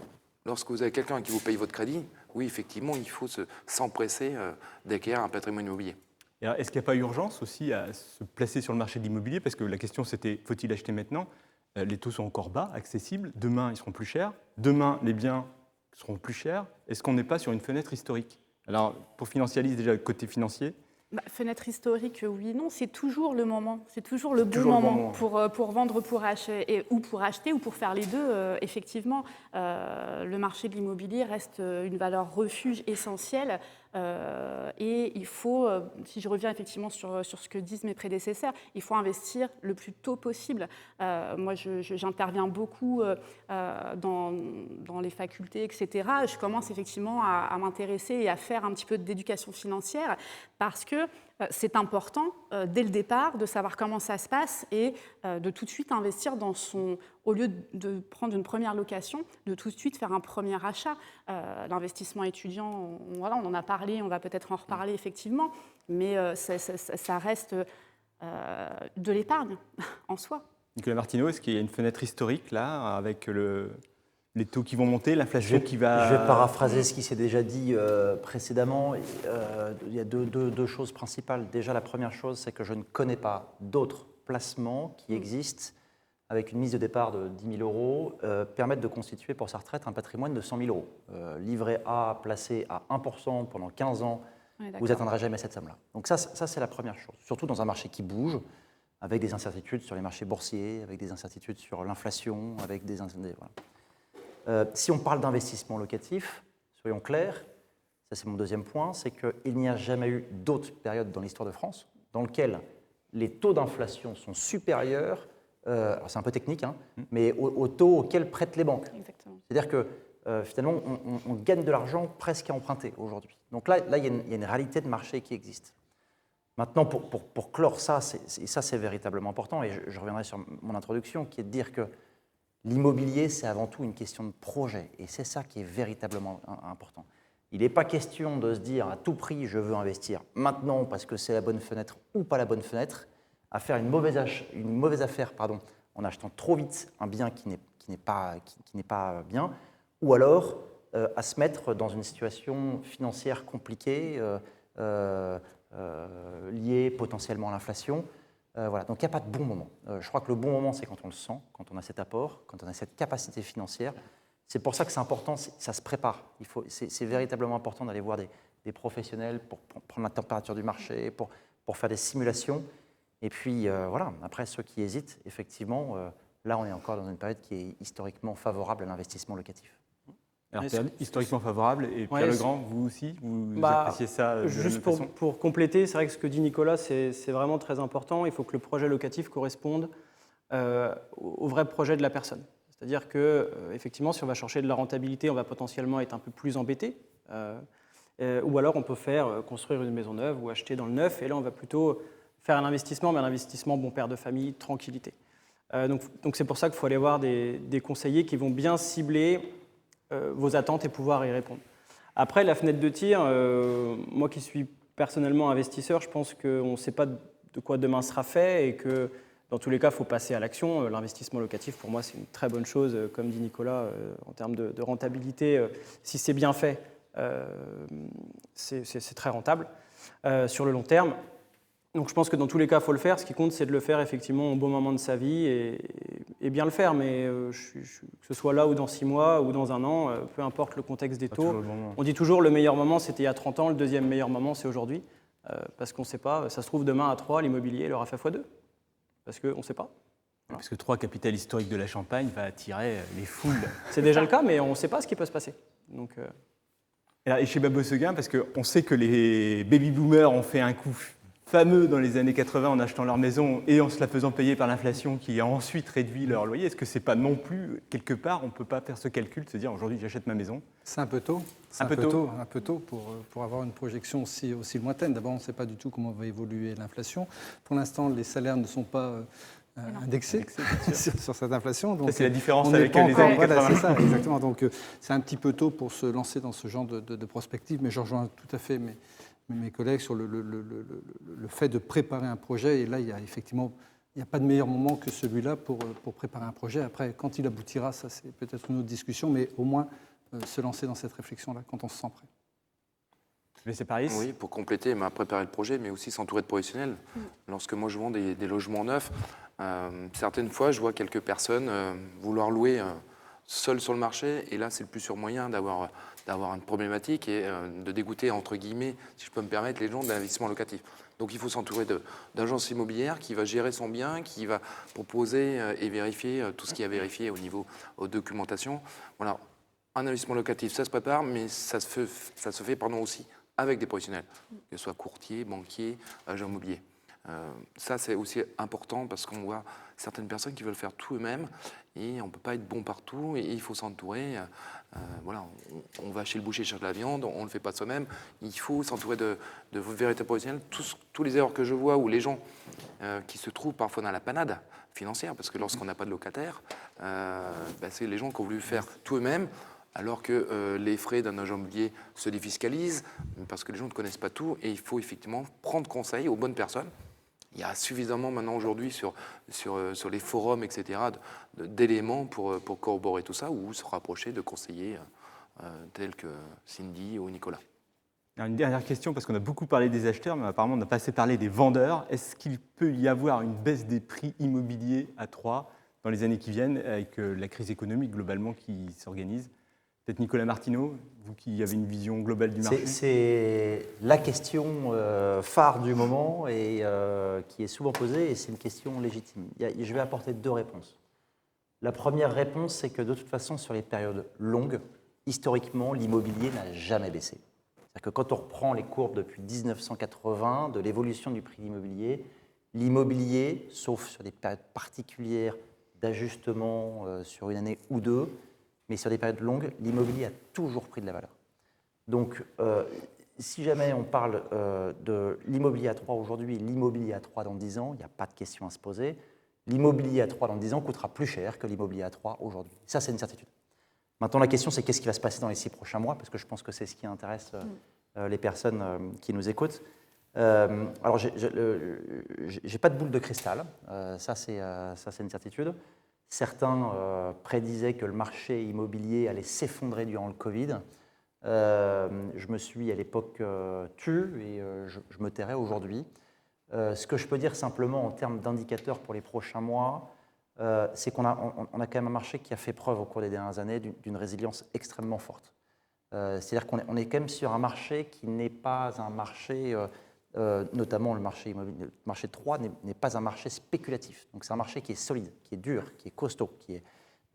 lorsque vous avez quelqu'un qui vous paye votre crédit, oui, effectivement, il faut s'empresser d'acquérir un patrimoine immobilier. Et alors, est-ce qu'il n'y a pas urgence aussi à se placer sur le marché de l'immobilier? Parce que la question c'était, faut-il acheter maintenant? Les taux sont encore bas, accessibles. Demain, ils seront plus chers. Demain, les biens seront plus chers. Est-ce qu'on n'est pas sur une fenêtre historique? Alors, pour Financialis, déjà, côté financier, Fenêtre historique, oui, non, c'est toujours le moment, c'est toujours le bon toujours le bon moment moment. pour vendre, pour acheter, ou pour acheter, ou pour faire les deux. Effectivement, le marché de l'immobilier reste une valeur refuge essentielle. Et il faut, si je reviens effectivement sur ce que disent mes prédécesseurs, il faut investir le plus tôt possible. Moi, j'interviens beaucoup dans les facultés, etc. Je commence effectivement à m'intéresser et à faire un petit peu d'éducation financière parce que c'est important, dès le départ, de savoir comment ça se passe et de tout de suite investir dans au lieu de prendre une première location, de tout de suite faire un premier achat. L'investissement étudiant, voilà, on en a parlé, on va peut-être en reparler effectivement, mais ça reste de l'épargne en soi. Nicolas Martineau, est-ce qu'il y a une fenêtre historique là, avec les taux qui vont monter, l'inflation qui va... Je vais paraphraser ce qui s'est déjà dit précédemment. Il y a deux choses principales. Déjà, la première chose, c'est que je ne connais pas d'autres placements qui existent avec une mise de départ de 10 000 euros, permettent de constituer pour sa retraite un patrimoine de 100 000 euros. Livret A placé à 1% pendant 15 ans, vous n'atteindrez jamais cette somme-là. Donc ça c'est la première chose. Surtout dans un marché qui bouge, avec des incertitudes sur les marchés boursiers, avec des incertitudes sur l'inflation, avec des... Voilà. Si on parle d'investissement locatif, soyons clairs, ça c'est mon deuxième point, c'est qu'il n'y a jamais eu d'autre période dans l'histoire de France dans laquelle les taux d'inflation sont supérieurs, alors c'est un peu technique, hein, mais aux taux auxquels prêtent les banques. C'est-à-dire que finalement, on gagne de l'argent presque à emprunter aujourd'hui. Donc là, il y a une réalité de marché qui existe. Maintenant, pour clore ça, et ça c'est véritablement important, et je reviendrai sur mon introduction, qui est de dire que l'immobilier, c'est avant tout une question de projet, et c'est ça qui est véritablement important. Il n'est pas question de se dire à tout prix, je veux investir maintenant parce que c'est la bonne fenêtre ou pas la bonne fenêtre, à faire une mauvaise affaire en achetant trop vite un bien qui n'est pas bien, ou alors à se mettre dans une situation financière compliquée, liée potentiellement à l'inflation. Voilà. Donc il n'y a pas de bon moment. Je crois que le bon moment, c'est quand on le sent, quand on a cet apport, quand on a cette capacité financière. C'est pour ça que c'est important, ça se prépare. C'est véritablement important d'aller voir des professionnels pour prendre la température du marché, pour faire des simulations. Et puis voilà, après ceux qui hésitent, effectivement, là on est encore dans une période qui est historiquement favorable à l'investissement locatif. Alors, période historiquement favorable, et Pierre Legrand, vous aussi, vous appréciez ça de juste la même façon? pour compléter, c'est vrai que ce que dit Nicolas, c'est vraiment très important. Il faut que le projet locatif corresponde au vrai projet de la personne. C'est-à-dire qu'effectivement, si on va chercher de la rentabilité, on va potentiellement être un peu plus embêté. Ou alors on peut faire construire une maison neuve ou acheter dans le neuf, et là on va plutôt faire un investissement, mais un investissement bon père de famille, tranquillité. Donc c'est pour ça qu'il faut aller voir des conseillers qui vont bien cibler vos attentes et pouvoir y répondre. Après, la fenêtre de tir, moi qui suis personnellement investisseur, je pense qu'on ne sait pas de quoi demain sera fait et que dans tous les cas, il faut passer à l'action. L'investissement locatif, pour moi, c'est une très bonne chose, comme dit Nicolas, en termes de rentabilité. Si c'est bien fait, c'est très rentable sur le long terme. Donc je pense que dans tous les cas, il faut le faire. Ce qui compte, c'est de le faire effectivement au bon moment de sa vie et bien le faire. Mais que ce soit là ou dans 6 mois ou dans un an, peu importe le contexte des taux. On dit toujours le meilleur moment, c'était il y a 30 ans. Le deuxième meilleur moment, c'est aujourd'hui. Parce qu'on ne sait pas. Ça se trouve, demain à 3, l'immobilier leur a fait x2. Parce qu'on ne sait pas. Voilà. Parce que 3, capitale historique de la Champagne, va attirer les foules. C'est déjà le cas, mais on ne sait pas ce qui peut se passer. Donc, Et chez Babo-Seguin, parce qu'on sait que les baby-boomers ont fait un coup fameux dans les années 80 en achetant leur maison et en se la faisant payer par l'inflation qui a ensuite réduit leur loyer. Est-ce que c'est pas non plus, quelque part, on ne peut pas faire ce calcul de se dire aujourd'hui j'achète ma maison? C'est un peu tôt. Un peu tôt pour avoir une projection aussi lointaine. D'abord, on ne sait pas du tout comment va évoluer l'inflation. Pour l'instant, les salaires ne sont pas indexés sur cette inflation. Donc, c'est la différence avec les années 80. Voilà, c'est ça, exactement. Donc c'est un petit peu tôt pour se lancer dans ce genre de prospective, mais je rejoins tout à fait mes collègues sur le fait de préparer un projet. Et là, il n'y a pas de meilleur moment que celui-là pour préparer un projet. Après, quand il aboutira, ça c'est peut-être une autre discussion, mais au moins se lancer dans cette réflexion-là quand on se sent prêt. Mais c'est Paris. Oui, pour compléter, préparer le projet, mais aussi s'entourer de professionnels. Lorsque moi je vends des logements neufs, certaines fois je vois quelques personnes vouloir louer seules sur le marché, et là c'est le plus sûr moyen d'avoir une problématique et de dégoûter, entre guillemets, si je peux me permettre, les gens de l'investissement locatif. Donc il faut s'entourer d'agences immobilières qui va gérer son bien, qui va proposer et vérifier tout ce qu'il y a à vérifier au niveau aux documentations. Voilà. Un investissement locatif, ça se prépare, mais ça se fait aussi avec des professionnels, que ce soit courtiers, banquiers, agents immobiliers. Ça, c'est aussi important parce qu'on voit certaines personnes qui veulent faire tout eux-mêmes et on ne peut pas être bon partout et il faut s'entourer. Voilà, on va chez le boucher chercher de la viande, on ne le fait pas soi-même. Il faut s'entourer de véritables professionnels. Tous les erreurs que je vois ou les gens qui se trouvent parfois dans la panade financière, parce que lorsqu'on n'a pas de locataire, c'est les gens qui ont voulu faire tout eux-mêmes, alors que les frais d'un agent immobilier se défiscalisent, parce que les gens ne connaissent pas tout, et il faut effectivement prendre conseil aux bonnes personnes. Il y a suffisamment maintenant aujourd'hui sur les forums, etc., d'éléments pour corroborer tout ça, ou se rapprocher de conseillers tels que Cindy ou Nicolas. Alors, une dernière question, parce qu'on a beaucoup parlé des acheteurs, mais apparemment on n'a pas assez parlé des vendeurs. Est-ce qu'il peut y avoir une baisse des prix immobiliers à Troyes dans les années qui viennent, avec la crise économique globalement qui s'organise ? Peut-être Nicolas Martineau, vous qui avez une vision globale du marché. C'est la question phare du moment et qui est souvent posée, et c'est une question légitime. Je vais apporter deux réponses. La première réponse, c'est que de toute façon, sur les périodes longues, historiquement, l'immobilier n'a jamais baissé. C'est-à-dire que quand on reprend les courbes depuis 1980, de l'évolution du prix de l'immobilier, sauf sur des périodes particulières d'ajustement sur une année ou deux, mais sur des périodes longues, l'immobilier a toujours pris de la valeur. Donc, si jamais on parle de l'immobilier à Troyes aujourd'hui et l'immobilier à Troyes dans 10 ans, il n'y a pas de question à se poser. L'immobilier à Troyes dans 10 ans coûtera plus cher que l'immobilier à Troyes aujourd'hui. Ça, c'est une certitude. Maintenant, la question, c'est qu'est-ce qui va se passer dans les 6 prochains mois, parce que je pense que c'est ce qui intéresse les personnes qui nous écoutent. Alors, j'ai pas de boule de cristal, ça c'est une certitude. Certains prédisaient que le marché immobilier allait s'effondrer durant le Covid. Je me suis à l'époque tu et je me tairai aujourd'hui. Ce que je peux dire simplement en termes d'indicateurs pour les prochains mois, c'est qu'on a quand même un marché qui a fait preuve au cours des dernières années d'une résilience extrêmement forte. C'est-à-dire qu'on est quand même sur un marché qui n'est pas un marché, notamment le marché de Troyes, n'est pas un marché spéculatif. Donc c'est un marché qui est solide, qui est dur, qui est costaud.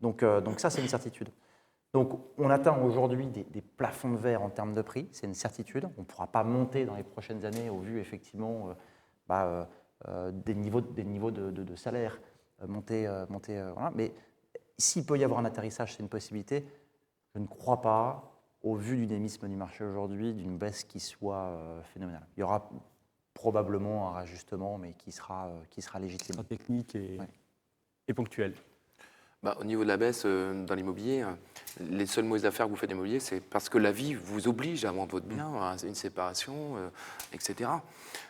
Donc ça, c'est une certitude. Donc on atteint aujourd'hui des plafonds de verre en termes de prix, c'est une certitude. On ne pourra pas monter dans les prochaines années au vu effectivement des niveaux de salaire monter voilà. Mais s'il peut y avoir un atterrissage, c'est une possibilité. Je ne crois pas, au vu du dynamisme du marché aujourd'hui, d'une baisse qui soit phénoménale. Il y aura probablement un rajustement, mais qui sera légitime. Technique et ponctuel. Au niveau de la baisse dans l'immobilier, les seules mauvaises affaires que vous faites d'immobilier, c'est parce que la vie vous oblige à vendre votre bien, à une séparation, etc.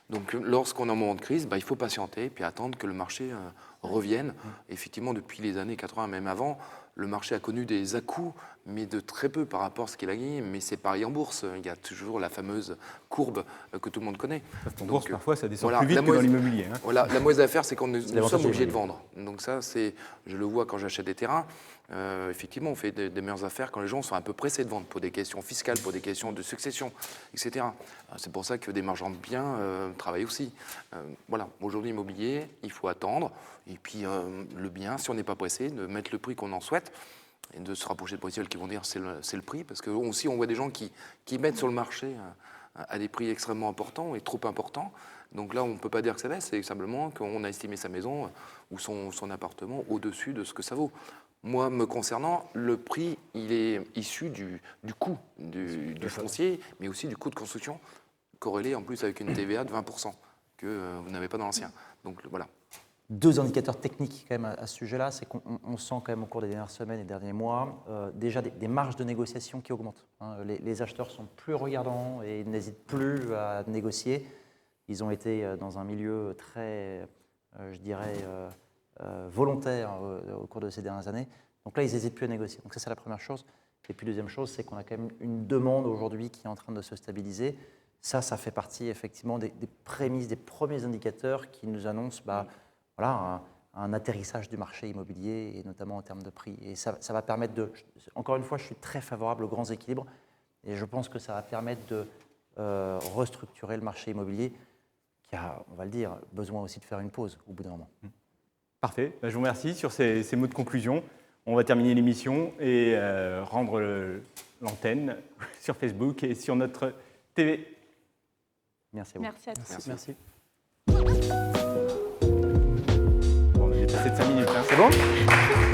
Donc lorsqu'on est en moment de crise, il faut patienter puis attendre que le marché revienne. Effectivement, depuis les années 80, même avant, le marché a connu des à-coups, mais de très peu par rapport à ce qu'il a gagné. Mais c'est pareil en bourse, il y a toujours la fameuse courbe que tout le monde connaît. En bourse, parfois, ça descend plus vite que dans l'immobilier. Voilà, la mauvaise affaire, c'est qu'on nous sommes obligés de vendre. Donc ça, je le vois quand j'achète des terrains. Effectivement, on fait des meilleures affaires quand les gens sont un peu pressés de vendre pour des questions fiscales, pour des questions de succession, etc. C'est pour ça que des marchands de biens travaillent aussi. Voilà, aujourd'hui, immobilier, il faut attendre. Et puis, le bien, si on n'est pas pressé, de mettre le prix qu'on en souhaite et de se rapprocher de professionnels qui vont dire c'est le prix. Parce que aussi, on voit des gens qui mettent sur le marché à des prix extrêmement importants et trop importants. Donc là, on ne peut pas dire que ça baisse, c'est simplement qu'on a estimé sa maison ou son appartement au-dessus de ce que ça vaut. Moi, me concernant, le prix, il est issu du coût du foncier, mais aussi du coût de construction, corrélé en plus avec une TVA de 20% que vous n'avez pas dans l'ancien. Donc voilà. Deux indicateurs techniques quand même à ce sujet-là, c'est qu'on sent quand même au cours des dernières semaines et derniers mois déjà des marges de négociation qui augmentent. Les acheteurs sont plus regardants et n'hésitent plus à négocier. Ils ont été dans un milieu très, je dirais, volontaire au cours de ces dernières années. Donc là, ils n'hésitent plus à négocier. Donc ça, c'est la première chose. Et puis deuxième chose, c'est qu'on a quand même une demande aujourd'hui qui est en train de se stabiliser. Ça fait partie effectivement des prémices, des premiers indicateurs qui nous annoncent voilà, un atterrissage du marché immobilier, et notamment en termes de prix. Et ça va permettre de... Encore une fois, je suis très favorable aux grands équilibres, et je pense que ça va permettre de restructurer le marché immobilier, qui a, on va le dire, besoin aussi de faire une pause au bout d'un moment. Parfait. Je vous remercie sur ces mots de conclusion. On va terminer l'émission et rendre l'antenne sur Facebook et sur notre TV. Merci à vous. Merci à tous. Merci. Bon, on a dépassé de 5 minutes. Hein. C'est bon ?